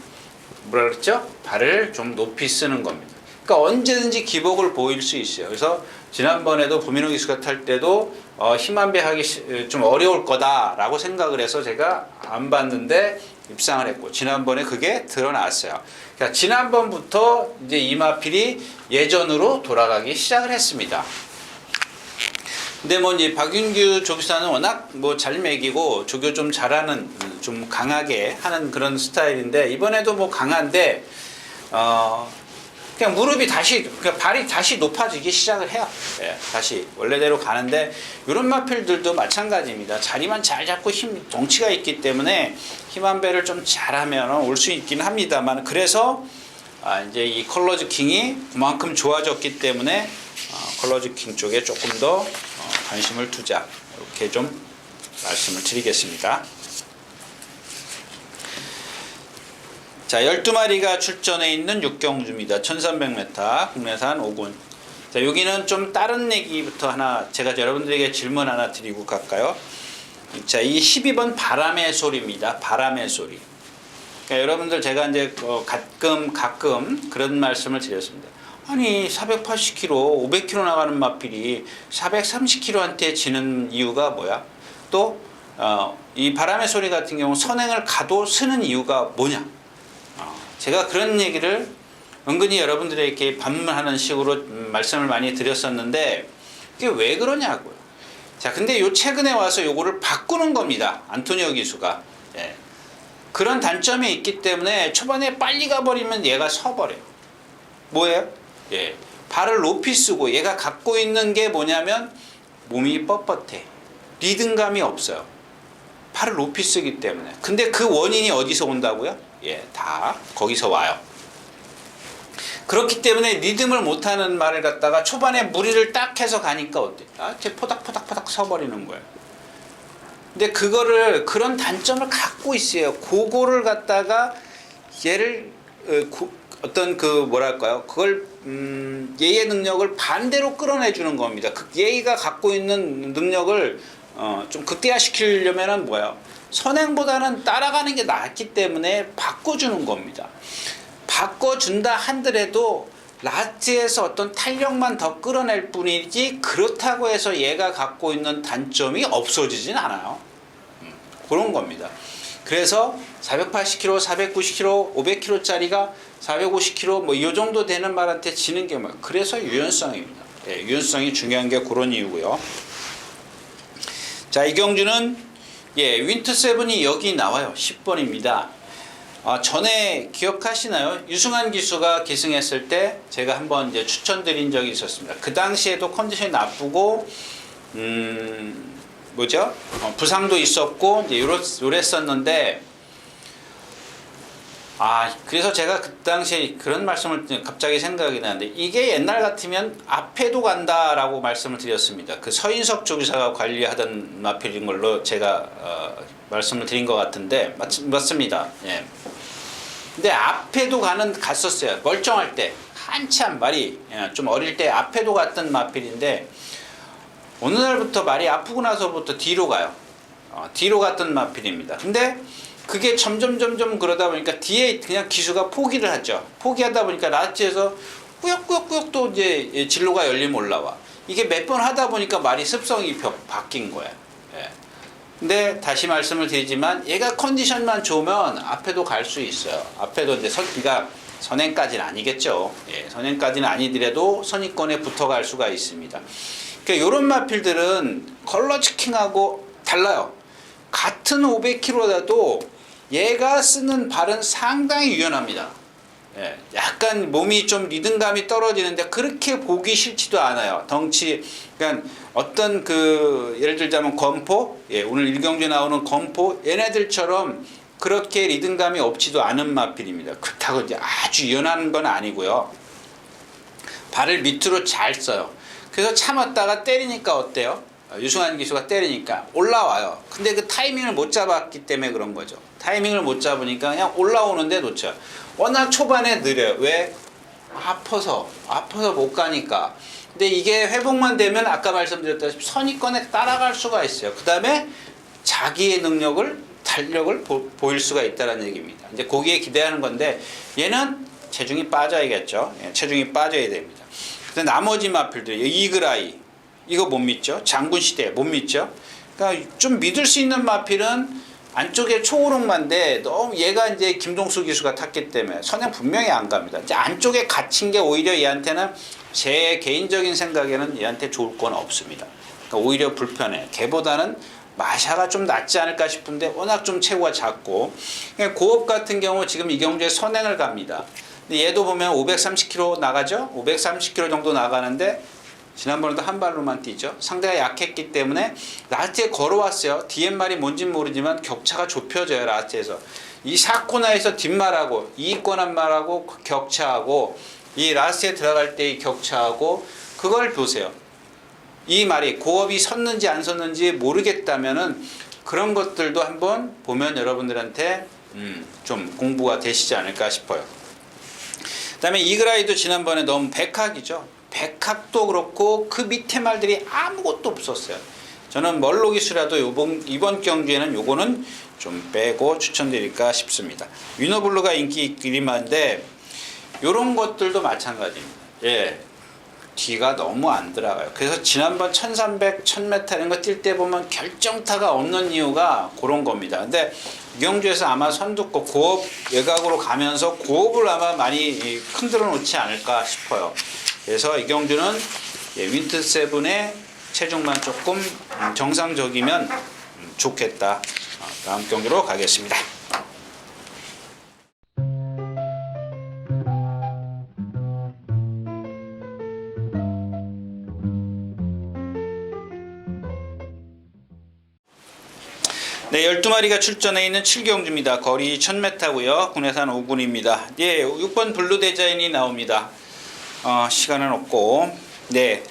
뭐라 그랬죠? 발을 좀 높이 쓰는 겁니다. 그러니까 언제든지 기복을 보일 수 있어요. 그래서 지난번에도 부민호 기수가 탈 때도 힘 한 배 하기 좀 어려울 거다라고 생각을 해서 제가 안 봤는데 입상을 했고, 지난번에 그게 드러났어요. 그러니까 지난번부터 이제 이마필이 예전으로 돌아가기 시작을 했습니다. 근데 뭐 이제 박윤규 조교사는 워낙 뭐 잘 먹이고 조교 좀 잘하는, 좀 강하게 하는 그런 스타일인데, 이번에도 뭐 강한데 그냥 무릎이 다시, 그러니까 발이 다시 높아지기 시작을 해요. 예, 다시 원래대로 가는데, 이런 마필들도 마찬가지입니다. 자리만 잘 잡고 힘, 덩치가 있기 때문에 힘 한 배를 좀 잘하면 올 수 있긴 합니다만, 그래서 이제 이 컬러즈 킹이 그만큼 좋아졌기 때문에 컬러즈 킹 쪽에 조금 더 관심을 두자, 이렇게 좀 말씀을 드리겠습니다. 자, 12마리가 출전해 있는 육경주입니다. 1300m 국내산 5군. 자, 여기는 좀 다른 얘기부터 하나, 제가 여러분들에게 질문 하나 드리고 갈까요? 자, 이 12번 바람의 소리입니다. 바람의 소리. 그러니까 여러분들, 제가 이제 가끔 그런 말씀을 드렸습니다. 아니, 480km, 500km 나가는 마필이 430km한테 지는 이유가 뭐야? 또 이 바람의 소리 같은 경우 선행을 가도 쓰는 이유가 뭐냐? 제가 그런 얘기를 은근히 여러분들에게 반문하는 식으로 말씀을 많이 드렸었는데, 이게 왜 그러냐고요. 자, 근데 요 최근에 와서 요거를 바꾸는 겁니다. 안토니오 기수가. 예. 그런 단점이 있기 때문에 초반에 빨리 가버리면 얘가 서버려요. 뭐예요? 예. 발을 높이 쓰고, 얘가 갖고 있는 게 뭐냐면 몸이 뻣뻣해. 리듬감이 없어요. 발을 높이 쓰기 때문에. 근데 그 원인이 어디서 온다고요? 예, 다 거기서 와요. 그렇기 때문에 리듬을 못하는 말을 갖다가 초반에 무리를 딱 해서 가니까 어때? 쟤 포닥포닥 서버리는 거예요. 근데 그런 단점을 갖고 있어요. 그거를 갖다가 얘를 어떤 뭐랄까요? 그걸 얘의 능력을 반대로 끌어내주는 겁니다. 얘가 갖고 있는 능력을 좀 극대화시키려면은 뭐야? 선행보다는 따라가는 게 낫기 때문에 바꿔주는 겁니다. 바꿔준다 한들에도 라트에서 어떤 탄력만 더 끌어낼 뿐이지, 그렇다고 해서 얘가 갖고 있는 단점이 없어지진 않아요. 그런 겁니다. 그래서 480kg, 490kg, 500kg짜리가 450kg 뭐 이 정도 되는 말한테 지는 게 뭐 그래서 유연성입니다. 예, 유연성이 중요한 게 그런 이유고요. 자, 이경주는 윈트7이 여기 나와요. 10번입니다. 전에 기억하시나요? 유승환 기수가 기승했을 때 제가 한번 이제 추천드린 적이 있었습니다. 그 당시에도 컨디션이 나쁘고 부상도 있었고 이제 요랬었는데 그래서 제가 그 당시에 그런 말씀을 갑자기 생각이 나는데 이게 옛날 같으면 앞에도 간다라고 말씀을 드렸습니다. 그 서인석 조기사가 관리하던 마필인 걸로 제가 말씀을 드린 것 같은데 맞습니다. 예. 근데 앞에도 갔었어요. 멀쩡할 때 한참 말이 좀 어릴 때 앞에도 갔던 마필인데 어느 날부터 말이 아프고 나서부터 뒤로 가요. 뒤로 갔던 마필입니다. 근데 그게 점점 그러다 보니까 뒤에 그냥 기수가 포기를 하죠. 포기하다 보니까 라스트에서 꾸역꾸역 또 이제 진로가 열리면 올라와. 이게 몇 번 하다 보니까 말이 습성이 바뀐 거야. 예. 근데 다시 말씀을 드리지만 얘가 컨디션만 좋으면 앞에도 갈 수 있어요. 앞에도 이제 선행까지는 아니겠죠. 예, 선행까지는 아니더라도 선위권에 붙어갈 수가 있습니다. 그러니까 이런 마필들은 컬러치킹하고 달라요. 같은 500kg라도 얘가 쓰는 발은 상당히 유연합니다. 예, 약간 몸이 좀 리듬감이 떨어지는데 그렇게 보기 싫지도 않아요. 덩치, 그러니까 어떤 예를 들자면 검포, 오늘 일경주에 나오는 검포, 얘네들처럼 그렇게 리듬감이 없지도 않은 마필입니다. 그렇다고 이제 아주 유연한 건 아니고요. 발을 밑으로 잘 써요. 그래서 참았다가 때리니까 어때요? 유승환 기수가 때리니까 올라와요. 근데 그 타이밍을 못 잡았기 때문에 그런 거죠. 타이밍을 못 잡으니까 그냥 올라오는데 놓쳐. 워낙 초반에 느려요. 왜? 아파서 못 가니까. 근데 이게 회복만 되면 아까 말씀드렸다시피 선위권에 따라갈 수가 있어요. 그 다음에 자기의 탄력을 보일 수가 있다는 얘기입니다. 이제 거기에 기대하는 건데 얘는 체중이 빠져야겠죠. 체중이 빠져야 됩니다. 근데 나머지 마필들 이그라이 이거 못 믿죠. 장군시대 못 믿죠. 그러니까 좀 믿을 수 있는 마필은 안쪽에 초우롱만데 너무 얘가 이제 김동수 기수가 탔기 때문에 선행 분명히 안 갑니다. 이제 안쪽에 갇힌 게 오히려 얘한테는 제 개인적인 생각에는 얘한테 좋을 건 없습니다. 그러니까 오히려 불편해. 걔보다는 마샤가 좀 낫지 않을까 싶은데 워낙 좀 체구가 작고 그러니까 고업 같은 경우 지금 이경주에 선행을 갑니다. 근데 얘도 보면 530kg 나가죠. 530kg 정도 나가는데 지난번에도 한 발로만 뛰죠. 상대가 약했기 때문에 라스트에 걸어왔어요. DM말이 뭔진 모르지만 격차가 좁혀져요. 라스트에서 이 4코너에서 뒷말하고 2코너 말하고 격차하고 이 라스트에 들어갈 때의 격차하고 그걸 보세요. 이 말이 고업이 섰는지 안 섰는지 모르겠다면은 그런 것들도 한번 보면 여러분들한테 좀 공부가 되시지 않을까 싶어요. 그 다음에 이그라이도 지난번에 너무 백학이죠. 백학도 그렇고 그 밑에 말들이 아무것도 없었어요. 저는 멀로기수라도 이번 경주에는 요거는 좀 빼고 추천드릴까 싶습니다. 위너블루가 인기 있긴 한데 요런 것들도 마찬가지입니다. 예, 뒤가 너무 안 들어가요. 그래서 지난번 1300, 1000m 이런 거 뛸 때 보면 결정타가 없는 이유가 그런 겁니다. 근데 이경주에서 아마 선두권 고업 외곽으로 가면서 고업을 아마 많이 흔들어 놓지 않을까 싶어요. 그래서 이경주는 윈트7의 체중만 조금 정상적이면 좋겠다. 다음 경주로 가겠습니다. 네, 12마리가 출전해 있는 7경주입니다. 거리 1000m고요. 군해산 5군입니다. 6번 블루 데자인이 나옵니다. 시간은 없고, 이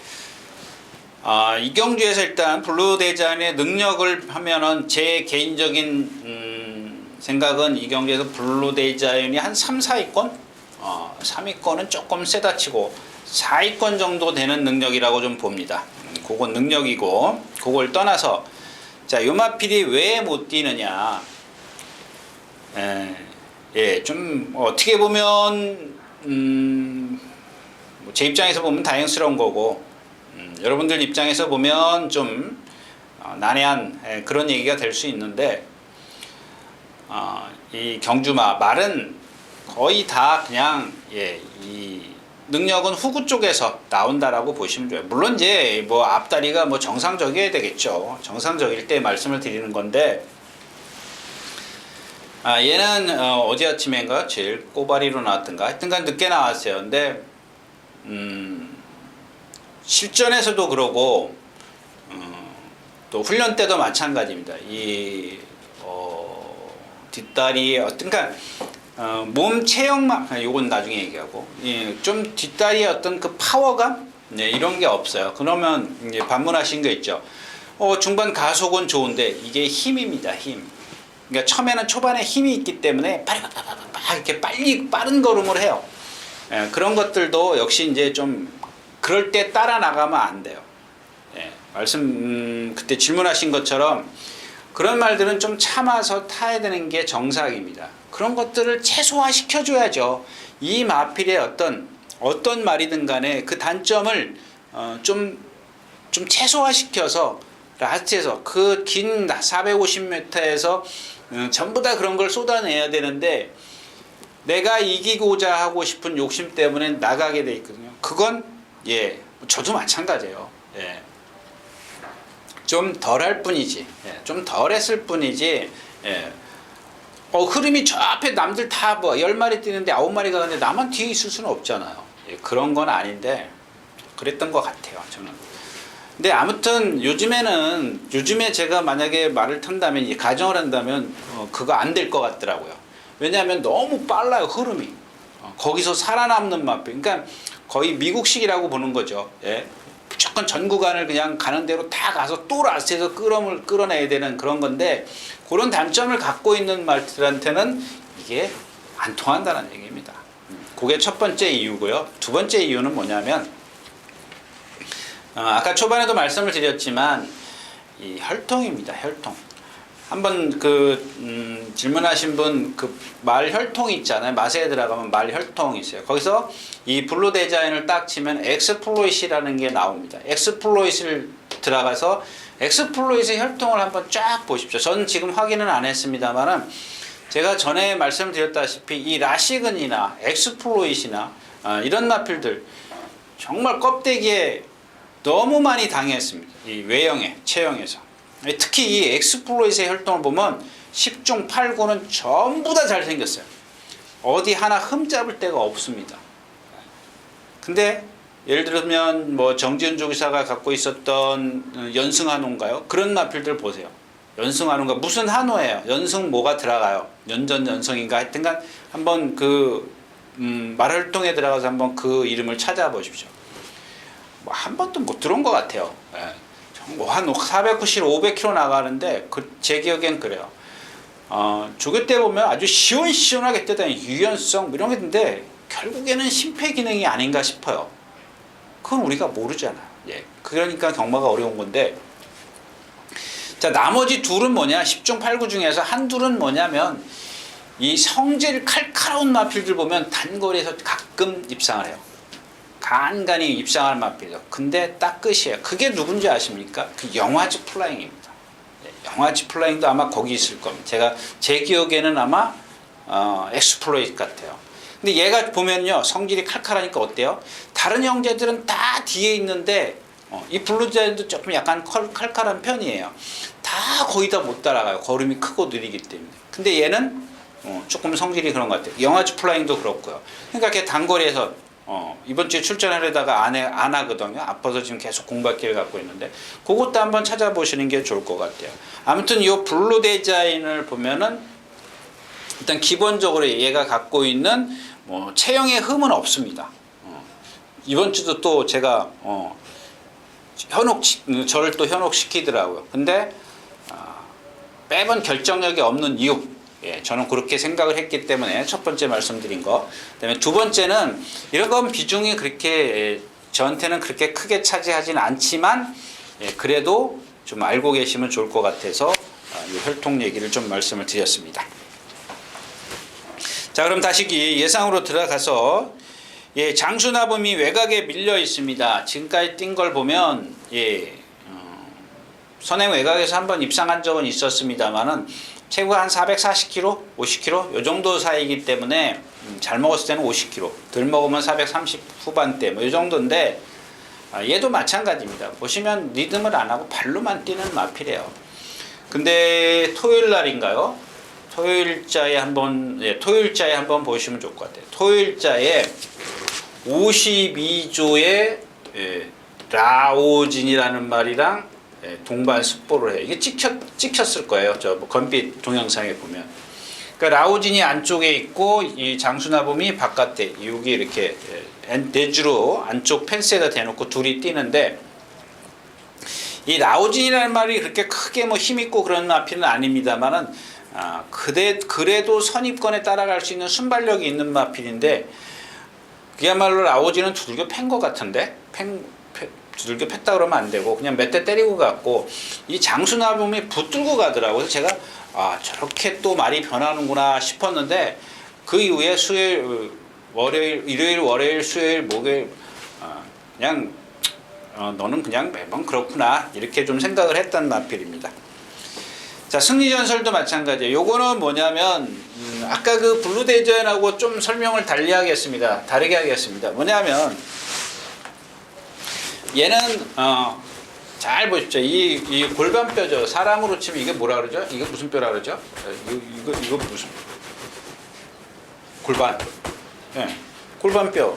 경주에서 일단 블루 데자인의 능력을 하면은 제 개인적인 생각은 이 경주에서 블루 데자인이 한 3, 4위권? 3위권은 조금 세다 치고 4위권 정도 되는 능력이라고 좀 봅니다. 그건 능력이고, 그걸 떠나서 자, 요마필이 왜 못 뛰느냐? 좀 어떻게 보면 제 입장에서 보면 다행스러운 거고, 여러분들 입장에서 보면 좀 난해한 그런 얘기가 될 수 있는데, 이 경주마 말은 거의 다 그냥 이 능력은 후구 쪽에서 나온다라고 보시면 돼요. 물론 이제 뭐 앞다리가 뭐 정상적이어야 되겠죠. 정상적일 때 말씀을 드리는 건데, 얘는 어제 아침인가 제일 꼬바리로 나왔던가 하여튼간 늦게 나왔어요. 근데 실전에서도 그러고 또 훈련 때도 마찬가지입니다. 이 뒷다리 그러니까 몸 체형만, 요건 나중에 얘기하고, 좀 뒷다리의 어떤 그 파워감 이런 게 없어요. 그러면 이제 반문하신 거 있죠. 중반 가속은 좋은데 이게 힘입니다. 힘. 그러니까 처음에는 초반에 힘이 있기 때문에 이렇게 빨리 빠른 걸음을 해요. 그런 것들도 역시 이제 좀 그럴 때 따라 나가면 안 돼요. 말씀 그때 질문하신 것처럼 그런 말들은 좀 참아서 타야 되는 게 정상입니다. 그런 것들을 최소화 시켜줘야죠. 이 마필의 어떤 말이든 간에 그 단점을 좀 최소화 시켜서 라스트에서 그 긴 450m에서 전부 다 그런 걸 쏟아내야 되는데, 내가 이기고자 하고 싶은 욕심 때문에 나가게 돼 있거든요. 그건 저도 마찬가지예요. 좀 덜 할 뿐이지, 좀 덜 했을 뿐이지, 흐름이 저 앞에 남들 다 뭐 10마리 뛰는데 9마리가 가는데 나만 뒤에 있을 수는 없잖아요. 그런 건 아닌데 그랬던 것 같아요, 저는. 근데 아무튼 요즘에 제가 만약에 말을 탄다면, 가정을 한다면 그거 안 될 것 같더라고요. 왜냐하면 너무 빨라요, 흐름이. 거기서 살아남는 맛. 그러니까 거의 미국식이라고 보는 거죠. 무조건 전 구간을 그냥 가는 대로 다 가서 또 라스트에서 끌어을 끌어내야 되는 그런 건데, 그런 단점을 갖고 있는 말들한테는 이게 안 통한다는 얘기입니다. 그게 첫 번째 이유고요. 두 번째 이유는 뭐냐면, 아까 초반에도 말씀을 드렸지만 이 혈통입니다. 혈통. 한번 질문하신 분 말 혈통이 있잖아요. 맛에 들어가면 말 혈통이 있어요. 거기서 이 블루 데자인을 딱 치면 엑스플로잇이라는 게 나옵니다. 엑스플로잇을 들어가서 엑스플로잇의 혈통을 한번 쫙 보십시오. 저는 지금 확인은 안 했습니다만은, 제가 전에 말씀드렸다시피 이 라시근이나 엑스플로잇이나 이런 마필들 정말 껍데기에 너무 많이 당했습니다. 이 외형에, 체형에서. 특히 이 엑스플로잇의 혈통을 보면 10중 8구는 전부 다 잘생겼어요. 어디 하나 흠잡을 데가 없습니다. 근데 예를 들면 뭐 정지훈 조기사가 갖고 있었던 연승한호인가요? 그런 마필들 보세요. 연승한호가 무슨 한호예요? 연승 뭐가 들어가요? 연전연승인가? 하여튼간 한번 말혈통에 들어가서 한번 그 이름을 찾아보십시오. 한 번도 못 들어온 것 같아요. 한 490, 500km 나가는데 제 기억엔 그래요. 조교 때 보면 아주 시원시원하게 뜨다니 유연성 이런 게 있는데, 결국에는 심폐기능이 아닌가 싶어요. 그건 우리가 모르잖아요. 그러니까 경마가 어려운 건데, 자, 나머지 둘은 뭐냐? 10중 8구 중에서 한 둘은 뭐냐면, 이 성질 칼칼한 마필들 보면 단거리에서 가끔 입상을 해요. 간간히 입상할 마필이죠. 근데 딱 끝이에요. 그게 누군지 아십니까? 그 영화지 플라잉입니다. 영화지 플라잉도 아마 거기 있을 겁니다. 제 기억에는 아마 엑스플로잇 같아요. 근데 얘가 보면요, 성질이 칼칼하니까 어때요? 다른 형제들은 다 뒤에 있는데 이 블루자이언도 조금 약간 칼칼한 편이에요. 다 거의 다 못 따라가요. 걸음이 크고 느리기 때문에. 근데 얘는 조금 성질이 그런 것 같아요. 영화지 플라잉도 그렇고요. 그러니까 걔 단거리에서 이번 주에 출전하려다가 안 하거든요. 아파서 지금 계속 공백기를 갖고 있는데, 그것도 한번 찾아보시는 게 좋을 것 같아요. 아무튼 이 블루 데자인을 보면은 일단 기본적으로 얘가 갖고 있는 체형의 흠은 없습니다. 이번 주도 또 제가 저를 또 현혹시키더라고요. 근데 매번 결정력이 없는 이유, 저는 그렇게 생각을 했기 때문에 첫 번째 말씀드린 거. 그다음에 두 번째는 이런 건 비중이 그렇게 저한테는 그렇게 크게 차지하진 않지만, 그래도 좀 알고 계시면 좋을 것 같아서 이 혈통 얘기를 좀 말씀을 드렸습니다. 자, 그럼 다시 예상으로 들어가서, 장수나범이 외곽에 밀려 있습니다. 지금까지 뛴 걸 보면 선행 외곽에서 한번 입상한 적은 있었습니다만은 최고가 한 440kg, 50kg 요 정도 사이이기 때문에 잘 먹었을 때는 50kg, 덜 먹으면 430 후반대 뭐 이 정도인데 얘도 마찬가지입니다. 보시면 리듬을 안 하고 발로만 뛰는 마필이에요. 근데 토요일 날인가요? 토요일자에 한번 보시면 좋을 것 같아요. 토요일자에 52조의 라오진이라는 말이랑 동반 습보를 해요. 이게 찍혔을 거예요. 저 건빛 동영상에 보면. 그러니까 라오진이 안쪽에 있고 이 장수나범이 바깥에 여기 이렇게 내주로 안쪽 펜스에다 대놓고 둘이 뛰는데 이 라오진이라는 말이 그렇게 크게 뭐 힘있고 그런 마필은 아닙니다만은 그래도 선입권에 따라갈 수 있는 순발력이 있는 마필인데 그야말로 라오진은 두들겨 팬 것 같은데 두들겨 팼다 그러면 안 되고 그냥 몇 대 때리고 갔고 이 장수나범이 붙들고 가더라고요. 그래서 제가 저렇게 또 말이 변하는구나 싶었는데 그 이후에 수요일, 월요일, 일요일, 월요일, 수요일, 목요일 그냥 너는 그냥 매번 그렇구나 이렇게 좀 생각을 했던 마필입니다. 자, 승리전설도 마찬가지예요. 요거는 뭐냐면 아까 그 블루대전하고 좀 설명을 다르게 하겠습니다. 뭐냐면 얘는 잘 보십시오. 이 골반뼈죠. 사람으로 치면 이게 뭐라 그러죠? 이게 무슨 뼈라 그러죠? 이거 무슨 골반? 예, 골반뼈.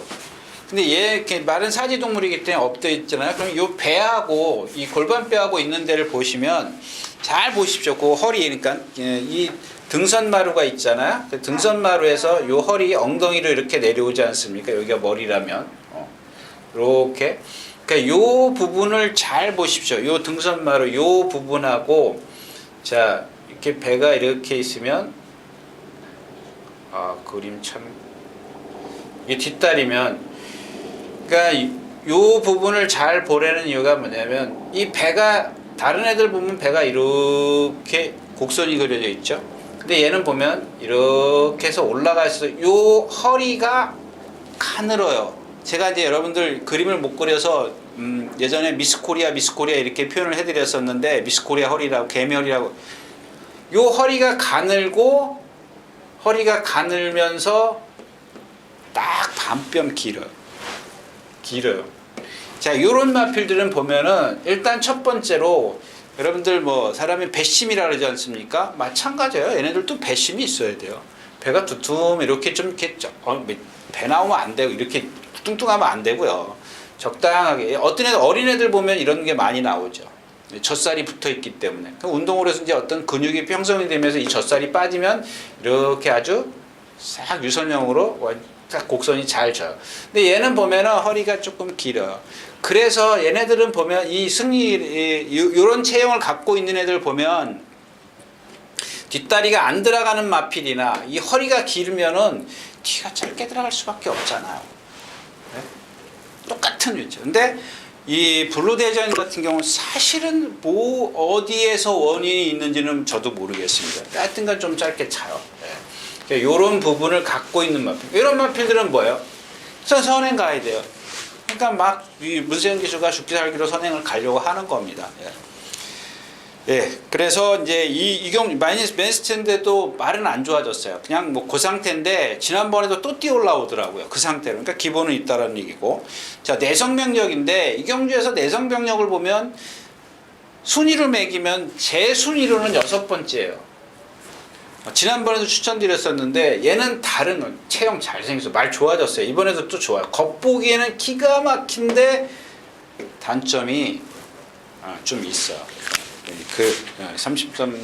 근데 얘 이렇게 마른 사지 동물이기 때문에 엎드려 있잖아요. 그럼 이 배하고 이 골반뼈하고 있는 데를 보시면 잘 보십시오. 그 허리, 그러니까 이 등선마루가 있잖아요. 그 등선마루에서 요 허리 엉덩이로 이렇게 내려오지 않습니까? 여기가 머리라면 이렇게. 그러니까 요 부분을 잘 보십시오. 요 등선마루 요 부분하고 자 이렇게 배가 이렇게 있으면 그림 참 이게 뒷다리면 그러니까 요 부분을 잘 보려는 이유가 뭐냐면 이 배가 다른 애들 보면 배가 이렇게 곡선이 그려져 있죠. 근데 얘는 보면 이렇게 해서 올라가 있어서 요 허리가 가늘어요. 제가 이제 여러분들 그림을 못 그려서 예전에 미스코리아 이렇게 표현을 해드렸었는데 미스코리아 허리라고 개미허리라고 요 허리가 가늘고 허리가 가늘면서 딱 반뼘 길어요. 자, 요런 마필들은 보면은 일단 첫 번째로 여러분들 뭐 사람이 배심이라 그러지 않습니까? 마찬가지예요. 얘네들도 배심이 있어야 돼요. 배가 두툼 이렇게 좀 이렇게 배 나오면 안 되고 이렇게 뚱뚱하면 안 되고요. 적당하게 어떤 애들 어린애들 보면 이런 게 많이 나오죠. 젖살이 붙어 있기 때문에 운동으로 해서 이제 어떤 근육이 형성이 되면서 이 젖살이 빠지면 이렇게 아주 싹 유선형으로 딱 곡선이 잘 져요. 근데 얘는 보면은 허리가 조금 길어요. 그래서 얘네들은 보면 이 이런 체형을 갖고 있는 애들 보면 뒷다리가 안 들어가는 마필이나 이 허리가 길면은 뒤가 짧게 들어갈 수밖에 없잖아요. 네? 똑같은 위치. 근데 이 블루대전 같은 경우는 사실은 어디에서 원인이 있는지는 저도 모르겠습니다. 하여튼간 좀 짧게 차요. 네. 이런 부분을 갖고 있는 마필. 이런 마필들은 뭐예요? 선행 가야 돼요. 그러니까 막 이 문세영 기수가 죽기 살기로 선행을 가려고 하는 겁니다. 예, 그래서 이제 이경 맨스트인데도 말은 안 좋아졌어요. 그냥 뭐 그 상태인데 지난번에도 또 뛰어 올라오더라고요. 그 상태로. 그러니까 기본은 있다라는 얘기고. 자, 내성병력인데 이경주에서 내성병력을 보면 순위로 매기면 제 순위로는 6번째예요. 지난번에도 추천드렸었는데 얘는 다른 체형 잘생겨서 말 좋아졌어요. 이번에도 또 좋아요. 겉보기에는 기가 막힌데 단점이 좀 있어요. 30점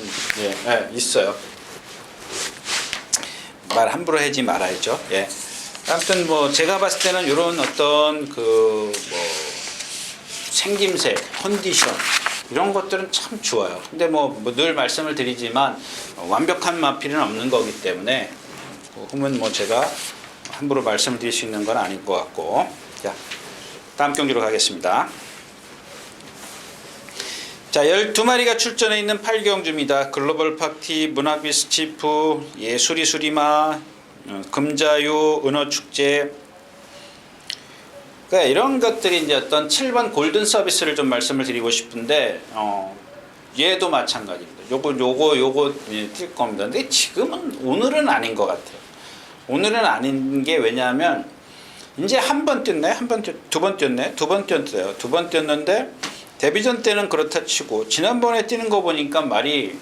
있어요. 말 함부로 하지 말아야죠. 예. 아무튼 뭐 제가 봤을 때는 이런 어떤 그 뭐 생김새, 컨디션 이런 것들은 참 좋아요. 근데 뭐 늘 말씀을 드리지만 완벽한 마필은 없는 거기 때문에 그러면 뭐 제가 함부로 말씀을 드릴 수 있는 건 아닐 것 같고. 자, 다음 경기로 가겠습니다. 자, 12마리가 출전해 있는 8경주입니다. 글로벌 파티, 문화비스 치프, 예수리 수리마, 금자유, 은어축제. 그러니까 이런 것들이 이제 어떤 7번 골든 서비스를 좀 말씀을 드리고 싶은데, 얘도 마찬가지입니다. 요거 뛸 겁니다. 근데 지금은 오늘은 아닌 것 같아요. 오늘은 아닌 게 왜냐하면 이제 한 번 뛰었네, 두 번 뛰었네, 두 번 뛰었어요. 두 번 뛰었는데 데뷔전 때는 그렇다 치고 지난번에 뛰는 거 보니까 말이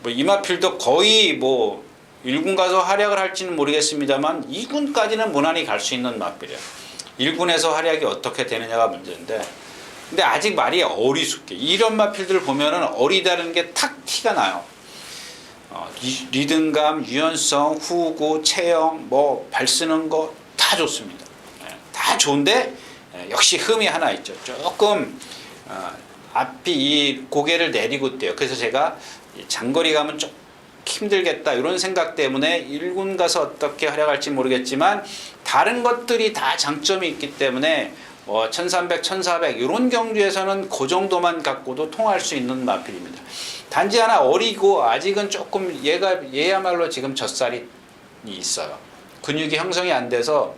뭐 이마필도 거의 뭐 1군 가서 활약을 할지는 모르겠습니다만 2군까지는 무난히 갈 수 있는 마필이에요. 1군에서 활약이 어떻게 되느냐가 문제인데, 근데 아직 말이 어리숙해. 이런 마필들을 보면은 어리다는 게 탁 티가 나요. 리듬감, 유연성, 후구, 체형, 뭐 발 쓰는 거 다 좋습니다. 다 좋은데 역시 흠이 하나 있죠. 조금 앞이 이 고개를 내리고 뛰어요. 그래서 제가 장거리 가면 좀 힘들겠다 이런 생각 때문에 1군 가서 어떻게 활약할지 모르겠지만 다른 것들이 다 장점이 있기 때문에 1300, 1400 이런 경주에서는 그 정도만 갖고도 통할 수 있는 마필입니다. 단지 하나 어리고 아직은 조금 얘야말로 지금 젖살이 있어요. 근육이 형성이 안 돼서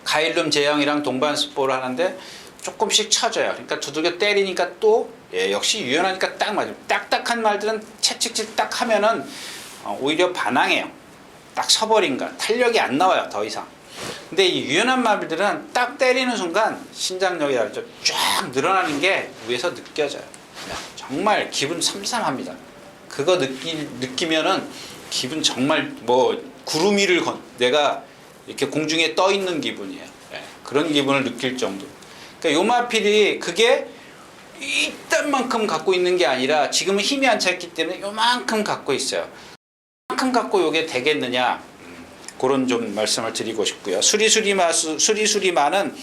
가일룸 제형이랑 동반 스포를 하는데 조금씩 쳐져요. 그러니까 두들겨 때리니까 또 역시 유연하니까 딱 맞아요. 딱딱한 말들은 채찍질 딱 하면은 오히려 반항해요. 딱 서버린가 탄력이 안 나와요 더 이상. 근데 이 유연한 말들은 딱 때리는 순간 신장력이 쫙 늘어나는 게 위에서 느껴져요. 정말 기분 삼삼합니다. 그거 느끼면은 기분 정말 뭐 구름 위를 내가 이렇게 공중에 떠 있는 기분이에요. 그런 기분을 느낄 정도. 그러니까 요 마필이 그게 이딴만큼 갖고 있는 게 아니라 지금은 힘이 안 찼기 때문에 요만큼 갖고 있어요. 요만큼 갖고 요게 되겠느냐, 그런 좀 말씀을 드리고 싶고요. 수리수리마는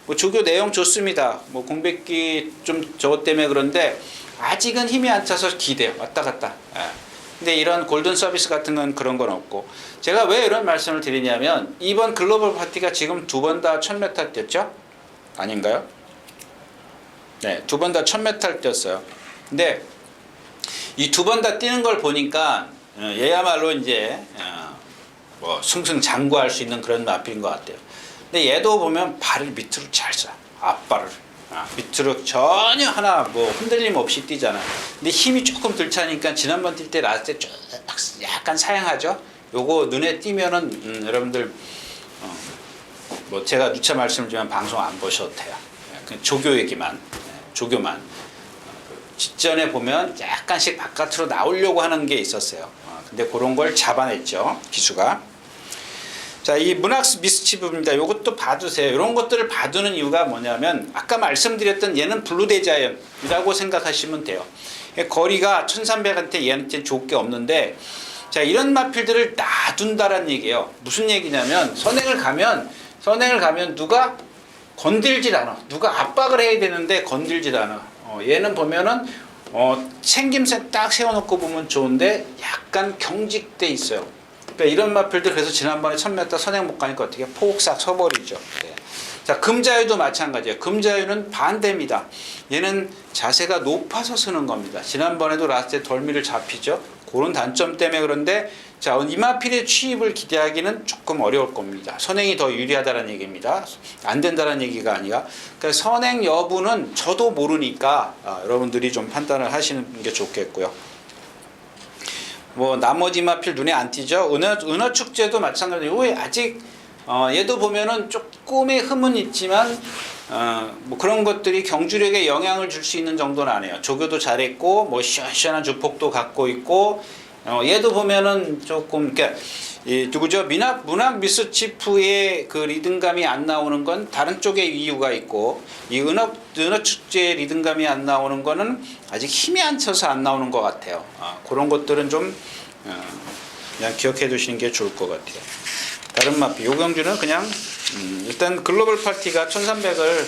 뭐 조교 내용 좋습니다. 뭐 공백기 좀 저것 때문에 그런데 아직은 힘이 안 차서 기대요. 왔다 갔다. 근데 이런 골든 서비스 같은 건 그런 건 없고, 제가 왜 이런 말씀을 드리냐면 이번 글로벌 파티가 지금 두 번 다 1000m 뛰었죠? 아닌가요? 네, 두 번 다 1000m 뛰었어요. 근데 이 두 번 다 뛰는 걸 보니까 얘야말로 이제 뭐 승승장구할 수 있는 그런 마필인 것 같아요. 근데 얘도 보면 발을 밑으로 잘 쏴. 앞발을 밑으로 전혀 하나 뭐 흔들림 없이 뛰잖아. 근데 힘이 조금 덜 차니까 지난번 뛸 때 라스트 때 약간 사양하죠. 요거 눈에 띄면은 여러분들 뭐 제가 누차 말씀드리면 방송 안 보셔도 돼요. 조교 얘기만, 조교만. 직전에 보면 약간씩 바깥으로 나오려고 하는 게 있었어요. 근데 그런 걸 잡아냈죠, 기수가. 자, 이 문학스 미스치프입니다. 요것도 봐두세요. 이런 것들을 봐두는 이유가 뭐냐면 아까 말씀드렸던 얘는 블루데자이언이라고 생각하시면 돼요. 거리가 1300한테 얘한테 좋을 게 없는데, 자, 이런 마필들을 놔둔다라는 얘기예요. 무슨 얘기냐면 선행을 가면 누가 건들질 않아. 누가 압박을 해야 되는데 건들질 않아. 얘는 보면은 생김새 딱 세워놓고 보면 좋은데 약간 경직돼 있어요. 그러니까 이런 마필들, 그래서 지난번에 1000m 선행 못 가니까 어떻게 폭삭 서버리죠. 네. 자, 금자유도 마찬가지예요. 금자유는 반대입니다. 얘는 자세가 높아서 쓰는 겁니다. 지난번에도 라스트에 덜미를 잡히죠. 그런 단점 때문에. 그런데 자, 이 마필의 취입을 기대하기는 조금 어려울 겁니다. 선행이 더 유리하다는 얘기입니다. 안 된다는 얘기가 아니라. 그러니까 선행 여부는 저도 모르니까 여러분들이 좀 판단을 하시는 게 좋겠고요. 뭐 나머지 마필 눈에 안 띄죠. 은어 축제도 마찬가지고 아직 얘도 보면은 조금의 흠은 있지만 뭐 그런 것들이 경주력에 영향을 줄 수 있는 정도는 아니에요. 조교도 잘했고 뭐 시원시원한 주폭도 갖고 있고, 얘도 보면은 조금 그러니까 누구죠? 문학 미스치프의 그 리듬감이 안 나오는 건 다른 쪽의 이유가 있고, 이 은어 축제의 리듬감이 안 나오는 거는 아직 힘이 안 차서 안 나오는 것 같아요. 그런 것들은 좀 그냥 기억해 두시는 게 좋을 것 같아요. 다른 마필, 요경주는 그냥 일단 글로벌 파티가 1300을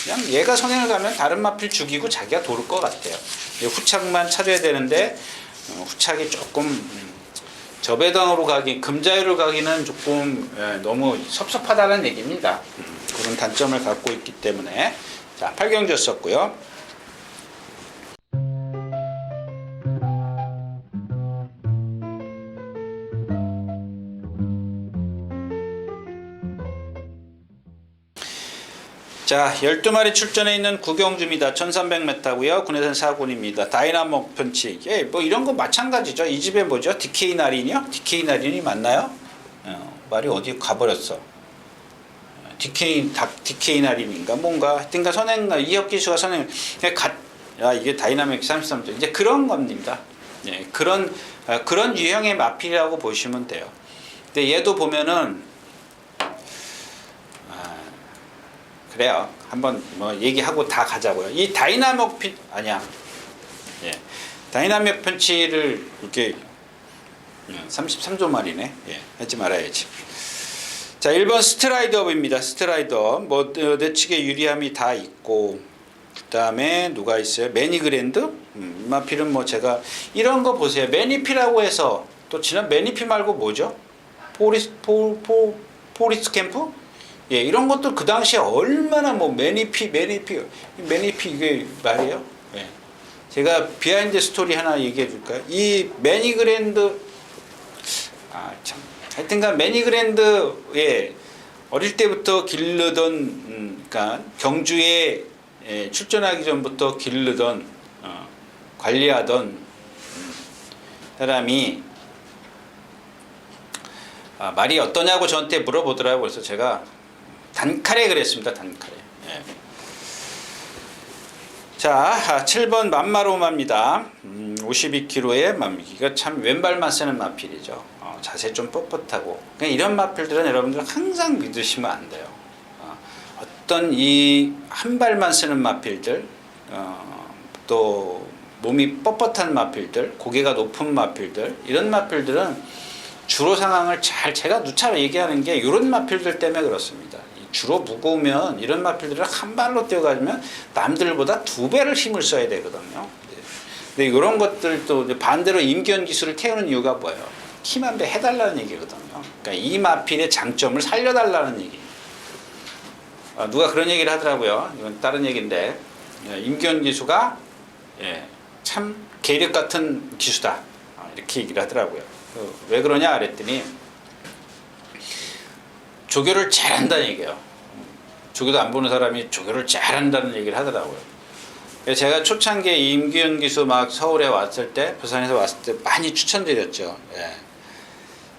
그냥 얘가 선행을 가면 다른 마필 죽이고 자기가 도를 것 같아요. 후착만 찾아야 되는데 후착이 조금 저배당으로 가기, 금자유를 가기는 조금 너무 섭섭하다는 얘기입니다. 그런 단점을 갖고 있기 때문에. 자, 8경주였었고요. 자, 자, 12마리 출전해 있는 구경주입니다. 1300m고요. 군내산 4군입니다. 다이나모 펀치. 예, 뭐 이런 거 마찬가지죠. 이 집에 뭐죠? DK 나린이요? DK 나린이 맞나요? 말이 어디 가버렸어. DK 나린인가 뭔가 하여튼가 선행 이혁기수가 선행 이게 다이나믹 33도 이제 그런 겁니다. 예, 그런 유형의 마필이라고 보시면 돼요. 근데 얘도 보면은 그래요. 한번 뭐 얘기하고 다 가자고요. 이 다이나믹 아니야. 예. 다이나믹 펀치를 이렇게 33조 말이네. 예. 하지 말아야지. 자, 1번 스트라이더입니다. 스트라이더. 뭐 내측에 유리함이 다 있고 그다음에 누가 있어요? 매니그랜드? 마필은 뭐 제가 이런 거 보세요. 매니피라고 해서 또 지난 매니피 말고 뭐죠? 포리스 캠프? 예, 이런 것들 그 당시에 얼마나 뭐 매니피 이게 말이에요. 예. 제가 비하인드 스토리 하나 얘기해 줄까요? 이 매니그랜드 참 하여튼간 매니그랜드에 어릴 때부터 기르던 그러니까 경주에 출전하기 전부터 기르던 관리하던 사람이 말이 어떠냐고 저한테 물어보더라고요. 그래서 제가 단칼에 그랬습니다. 단칼에. 예. 자, 7번 만마로마입니다. 52kg의 마필. 참 왼발만 쓰는 마필이죠. 자세 좀 뻣뻣하고. 그러니까 이런 마필들은 여러분들 항상 믿으시면 안 돼요. 어떤 이 한 발만 쓰는 마필들, 또 몸이 뻣뻣한 마필들, 고개가 높은 마필들, 이런 마필들은 주로 상황을 제가 누차 얘기하는 게 이런 마필들 때문에 그렇습니다. 주로 무거우면 이런 마필들을 한 발로 뛰어가면 남들보다 2배를 힘을 써야 되거든요. 근데 이런 것들도 반대로 임기현 기술을 태우는 이유가 뭐예요? 키만 배 해달라는 얘기거든요. 그러니까 이 마필의 장점을 살려달라는 얘기. 누가 그런 얘기를 하더라고요. 이건 다른 얘기인데 임기현 기수가 참 계력 같은 기수다. 이렇게 얘기를 하더라고요. 왜 그러냐 그랬더니 조교를 잘한다는 얘기예요. 조교도 안 보는 사람이 조교를 잘한다는 얘기를 하더라고요. 제가 초창기에 임기현 기수 막 서울에 왔을 때, 부산에서 왔을 때 많이 추천드렸죠. 예.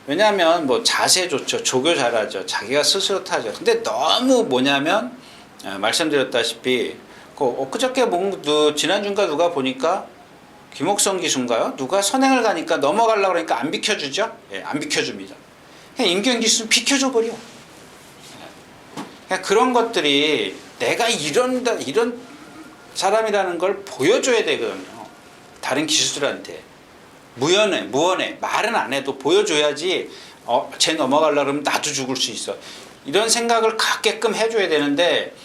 왜냐하면 뭐 자세 좋죠. 조교 잘하죠. 자기가 스스로 타죠. 근데 너무 뭐냐면 말씀드렸다시피 엊그저께 지난주인가 누가 보니까 김옥성 기수인가요? 누가 선행을 가니까 넘어가려고 그러니까 안 비켜주죠? 예, 안 비켜줍니다. 그냥 임기현 기수는 비켜줘 버려. 그냥 그런 것들이 내가 이런 사람이라는 걸 보여줘야 되거든요. 다른 기수들한테. 무언해. 말은 안 해도 보여줘야지, 쟤 넘어가려고 그러면 나도 죽을 수 있어. 이런 생각을 갖게끔 해줘야 되는데,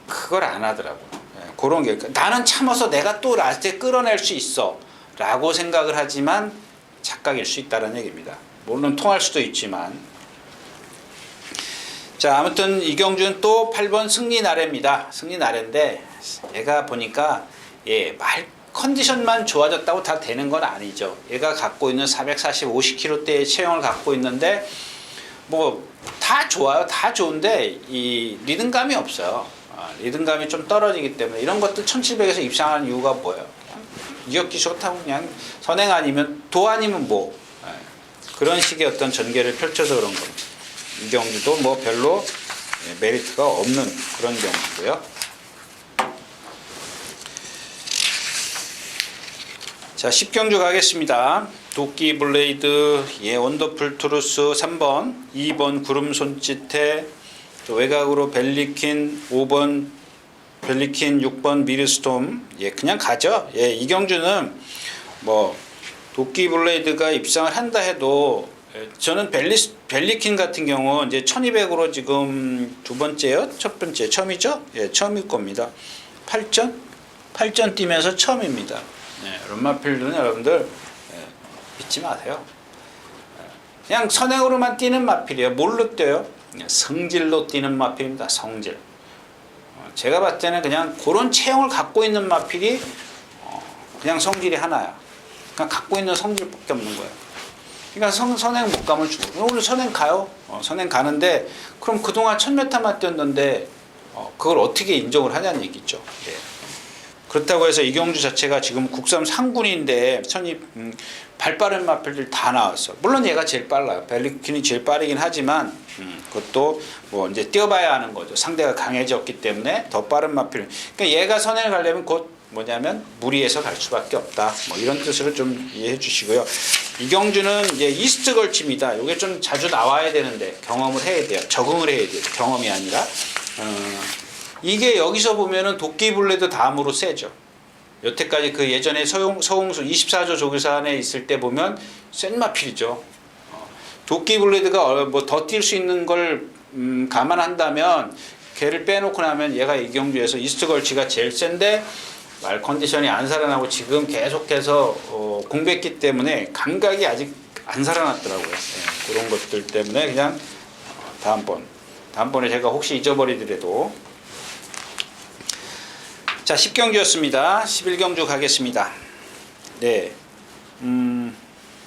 그걸 안 하더라고요. 그런 게. 나는 참아서 내가 또 라스트에 끌어낼 수 있어. 라고 생각을 하지만 착각일 수 있다는 얘기입니다. 물론 통할 수도 있지만. 자, 아무튼 이경주는 또 8번 승리나래입니다. 승리나래인데 얘가 보니까 말 컨디션만 좋아졌다고 다 되는 건 아니죠. 얘가 갖고 있는 440, 50kg대의 체형을 갖고 있는데 뭐 다 좋아요. 다 좋은데 이 리듬감이 없어요. 리듬감이 좀 떨어지기 때문에 이런 것들 1700에서 입상하는 이유가 뭐예요? 이혁기 좋다고 그냥 선행 아니면 도 아니면 뭐 그런 식의 어떤 전개를 펼쳐서 그런 겁니다. 이경주도 뭐 별로 메리트가 없는 그런 경우고요. 자, 10경주 가겠습니다. 도끼 블레이드, 원더풀 투루스 3번, 2번 구름 손짓해, 또 외곽으로 벨리킨 5번 벨리킨 6번 미르스톰. 그냥 가죠. 이경주는 뭐 도끼 블레이드가 입상을 한다 해도 저는 벨리킨 같은 경우 이제 1200으로 지금 두 번째요? 첫 번째 처음이죠? 처음일 겁니다. 8전 뛰면서 처음입니다. 이런 마필들은 여러분들 잊지 마세요. 그냥 선행으로만 뛰는 마필이에요. 뭘로 뛰어요? 성질로 뛰는 마필입니다. 성질. 제가 봤을 때는 그냥 그런 체형을 갖고 있는 마필이 그냥 성질이 하나야. 그냥 갖고 있는 성질밖에 없는 거예요. 그러니까 선행 못 가면 죽어. 오늘 선행 가요. 선행 가는데 그럼 그동안 1000m만 뛰었는데 그걸 어떻게 인정을 하냐는 얘기죠. 예. 그렇다고 해서 이경주 자체가 지금 국삼 상군인데 선입 발빠른 마필들 다 나왔어. 물론 얘가 제일 빨라요. 벨리킨이 제일 빠르긴 하지만 그것도 뭐 이제 뛰어봐야 하는 거죠. 상대가 강해졌기 때문에 더 빠른 마필. 그러니까 얘가 선행을 가려면 곧 뭐냐면 무리해서 갈 수밖에 없다. 뭐 이런 뜻으로 좀 이해해 주시고요. 이경주는 이제 이스트 걸침이다. 이게 좀 자주 나와야 되는데 경험을 해야 돼요. 적응을 해야 돼요. 경험이 아니라. 이게 여기서 보면은 도끼불레도 다음으로 세죠. 여태까지 그 예전에 서홍수 24조 조교사안에 있을 때 보면 센 마필이죠. 도끼불레드가 뭐 더 뛸 수 있는 걸 감안한다면 걔를 빼놓고 나면 얘가 이경주에서 이스트 걸치가 제일 센데 말 컨디션이 안 살아나고 지금 계속해서 공백기 때문에 감각이 아직 안 살아났더라고요. 네, 그런 것들 때문에 그냥 다음번에 제가 혹시 잊어버리더라도 자 10경주였습니다. 11경주 가겠습니다. 네,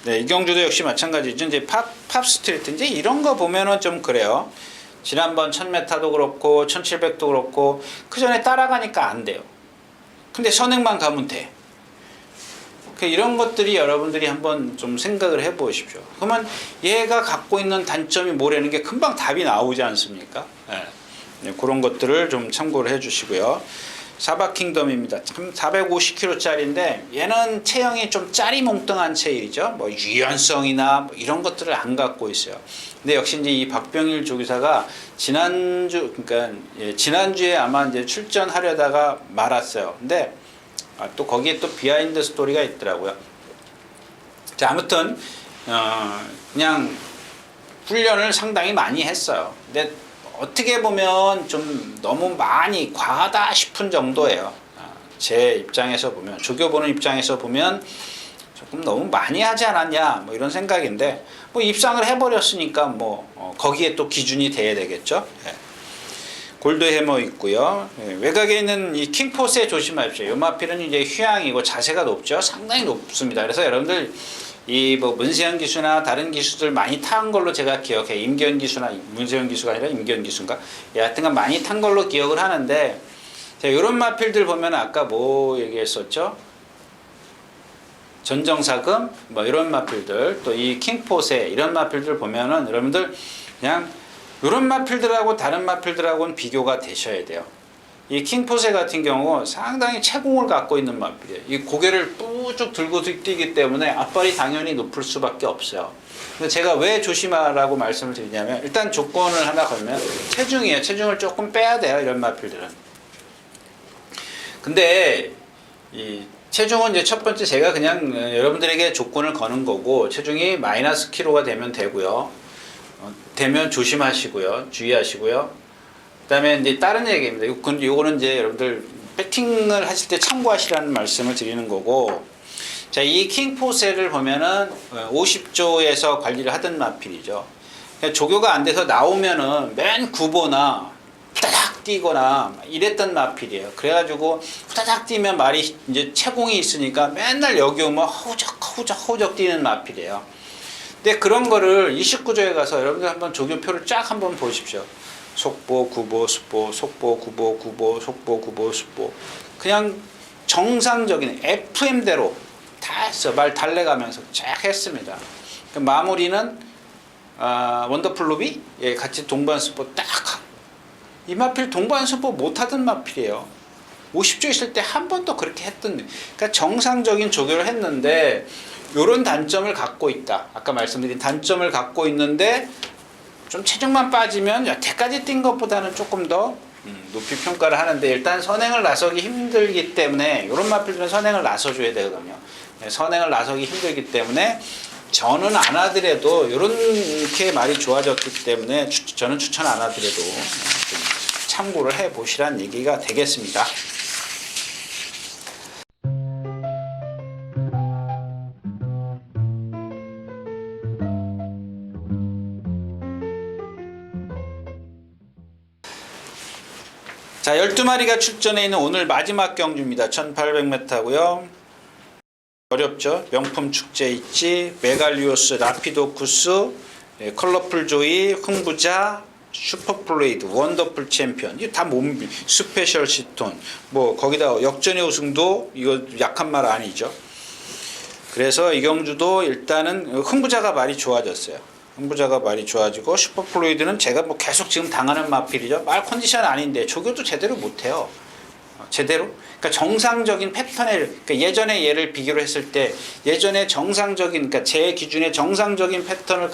네 이경주도 역시 마찬가지죠. 이제 팝 스트리트 이제 이런 거 보면은 좀 그래요. 지난번 1000m도 그렇고 1700도 그렇고 그 전에 따라가니까 안 돼요. 근데 선행만 가면 돼. 이런 것들이 여러분들이 한번 좀 생각을 해 보십시오. 그러면 얘가 갖고 있는 단점이 뭐라는 게 금방 답이 나오지 않습니까? 네, 그런 것들을 좀 참고를 해 주시고요. 사바킹덤입니다. 450kg짜리인데 얘는 체형이 좀 짜리몽땅한 체이죠. 뭐 유연성이나 뭐 이런 것들을 안 갖고 있어요. 근데 역시 이제 이 박병일 조교사가 지난주에 아마 이제 출전하려다가 말았어요. 근데 또 거기에 또 비하인드 스토리가 있더라고요. 자, 아무튼 그냥 훈련을 상당히 많이 했어요. 근데 어떻게 보면 좀 너무 많이 과하다 싶은 정도예요. 제 입장에서 보면, 조교 보는 입장에서 보면 조금 너무 많이 하지 않았냐 뭐 이런 생각인데 뭐 입상을 해버렸으니까 뭐 거기에 또 기준이 돼야 되겠죠. 예. 골드 해머 있고요. 예. 외곽에 있는 이 킹포스에 조심하십시오. 이 마필은 이제 휴양이고 자세가 높죠. 상당히 높습니다. 그래서 여러분들 이 뭐 문세현 기수나 다른 기수들 많이 탄 걸로 제가 기억해. 임기현 기수나 문세현 기수가 아니라 임기현 기수인가? 예, 하여튼간 많이 탄 걸로 기억을 하는데 자, 이런 마필들 보면 아까 뭐 얘기했었죠? 전정사금 뭐 이런 마필들 또 이 킹포세 이런 마필들 보면은 여러분들 그냥 이런 마필들하고 다른 마필들하고는 비교가 되셔야 돼요. 이 킹포세 같은 경우 상당히 채공을 갖고 있는 마필이에요. 이 고개를 뿌쭉 들고 뛰기 때문에 앞발이 당연히 높을 수밖에 없어요. 근데 제가 왜 조심하라고 말씀을 드리냐면 일단 조건을 하나 걸면 체중이에요. 체중을 조금 빼야 돼요. 이런 마필들은. 근데 이 체중은 이제 첫 번째 제가 그냥 여러분들에게 조건을 거는 거고 체중이 마이너스 키로가 되면 되고요. 되면 조심하시고요. 주의하시고요. 그다음에 이제 다른 얘기입니다. 요거는 이제 여러분들 배팅을 하실 때 참고하시라는 말씀을 드리는 거고, 자, 이 킹포세를 보면은 50조에서 관리를 하던 마필이죠. 조교가 안 돼서 나오면은 맨 구보나 후다닥 뛰거나 이랬던 마필이에요. 그래가지고 후다닥 뛰면 말이 이제 채공이 있으니까 맨날 여기 오면 허우적 뛰는 마필이에요. 근데 그런 거를 29조에 가서 여러분들 한번 조교표를 쫙 한번 보십시오. 속보, 구보, 숫보, 속보, 구보, 구보, 속보, 구보, 숫보. 그냥 정상적인 FM대로 다 했어. 말 달래가면서 쫙 했습니다. 그 마무리는 원더풀 루비 예, 같이 동반수보 딱 하고. 이 마필 동반수보 못하던 마필이에요. 50조 있을 때 한 번도 그렇게 했던. 그러니까 정상적인 조교를 했는데 이런 단점을 갖고 있다. 아까 말씀드린 단점을 갖고 있는데 좀 체중만 빠지면 여태까지 뛴 것보다는 조금 더 높이 평가를 하는데 일단 선행을 나서기 힘들기 때문에 이런 마필들은 선행을 나서줘야 되거든요. 선행을 나서기 힘들기 때문에 저는 안 하더라도 이렇게 말이 좋아졌기 때문에 저는 추천 안 하더라도 좀 참고를 해 보시란 얘기가 되겠습니다. 자, 12마리가 출전해 있는 오늘 마지막 경주입니다. 1800m고요. 어렵죠. 명품 축제 있지, 메갈리오스, 라피도쿠스, 컬러풀 조이, 흥부자, 슈퍼플레이드, 원더풀 챔피언, 이게 다 몸, 스페셜 시톤, 뭐 거기다 역전의 우승도 이거 약한 말 아니죠. 그래서 이경주도 일단은 흥부자가 많이 좋아졌어요. 흥부자가 많이 좋아지고 슈퍼플루이드는 제가 뭐 계속 지금 당하는 마필이죠. 말 컨디션 아닌데 조교도 제대로 못해요. 제대로. 그러니까 정상적인 패턴을, 그러니까 예전에 얘를 비교를 했을 때 예전에 정상적인, 그러니까 제 기준에 정상적인 패턴을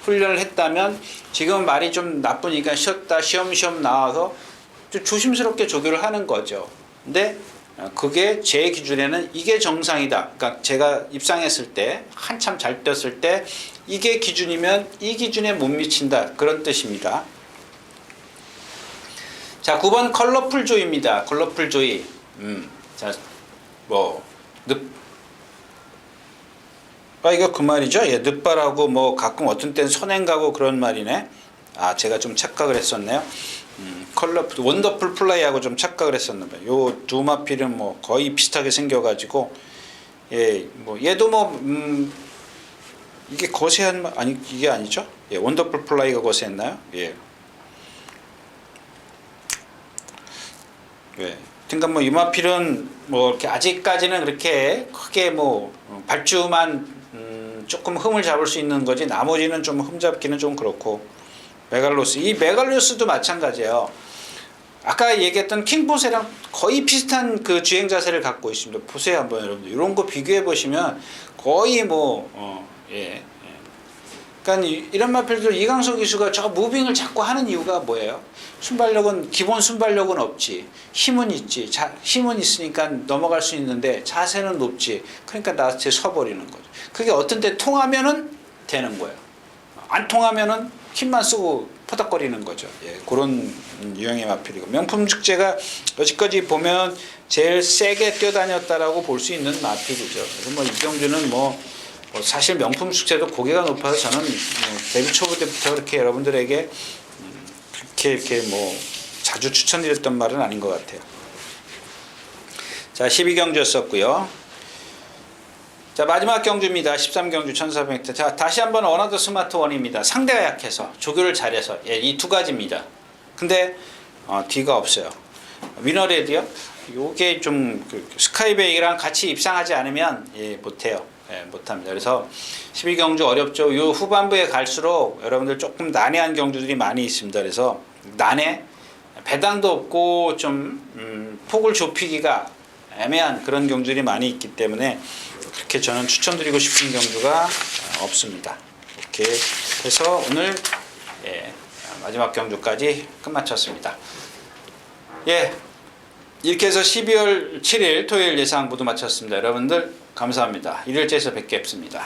훈련을 했다면 지금 말이 좀 나쁘니까 쉬었다 쉬엄쉬엄 나와서 좀 조심스럽게 조교를 하는 거죠. 근데 그게 제 기준에는 이게 정상이다. 그러니까 제가 입상했을 때 한참 잘 뛰었을 때 이게 기준이면 이 기준에 못 미친다, 그런 뜻입니다. 자, 9번 컬러풀 조이입니다. 컬러풀 조이. 자, 뭐 이거 그 말이죠. 예, 늦바라고 뭐 가끔 어떤 때는 선행 가고 그런 말이네. 아, 제가 좀 착각을 했었네요. 컬러풀, 원더풀 플라이하고 좀 착각을 했었나봐요. 요 두 마필은 뭐 거의 비슷하게 생겨가지고, 예, 뭐 얘도 뭐 이게 거세한 말 아니, 이게 아니죠? 예, 원더풀 플라이가 거세했나요? 예. 예. 그러니까 뭐 이마필은 뭐 이렇게 아직까지는 그렇게 크게 뭐 발주만 조금 흠을 잡을 수 있는 거지, 나머지는 좀 흠 잡기는 좀 그렇고. 메갈로스, 이 메갈로스도 마찬가지예요. 아까 얘기했던 킹포세랑 거의 비슷한 그 주행 자세를 갖고 있습니다. 보세요 한번 여러분들. 이런 거 비교해 보시면 거의 뭐 예. 그러니까 이런 마필들 이강석 기수가 저 무빙을 자꾸 하는 이유가 뭐예요? 순발력은, 기본 순발력은 없지, 힘은 있지. 힘은 있으니까 넘어갈 수 있는데 자세는 높지. 그러니까 나한테 서버리는 거죠. 그게 어떤 때 통하면은 되는 거예요. 안 통하면은 힘만 쓰고 포닥거리는 거죠. 예, 그런 유형의 마필이고, 명품 축제가 여지까지 보면 제일 세게 뛰어다녔다라고 볼 수 있는 마필이죠. 그래서 뭐 이경주는 뭐 사실 명품 축제도 고개가 높아서 저는 뭐 데뷔 초보 때부터 그렇게 여러분들에게 그렇게 이렇게 뭐 자주 추천드렸던 말은 아닌 것 같아요. 자, 12경주였었고요. 자, 마지막 경주입니다. 13경주 1400m. 자, 다시 한번 어나더 스마트 원입니다. 상대가 약해서 조교를 잘해서, 예, 이 두 가지입니다. 근데 D가 없어요. 위너레드요? 요게 좀 스카이베이랑 같이 입상하지 않으면 예, 못해요. 예, 못합니다. 그래서 12경주 어렵죠. 요 후반부에 갈수록 여러분들 조금 난해한 경주들이 많이 있습니다. 그래서 배당도 없고 좀 폭을 좁히기가 애매한 그런 경주들이 많이 있기 때문에 그렇게 저는 추천드리고 싶은 경주가 없습니다. 이렇게 해서 오늘 예, 마지막 경주까지 끝마쳤습니다. 예, 이렇게 해서 12월 7일 토요일 예상 모두 마쳤습니다. 여러분들 감사합니다. 일요일째에서 뵙겠습니다.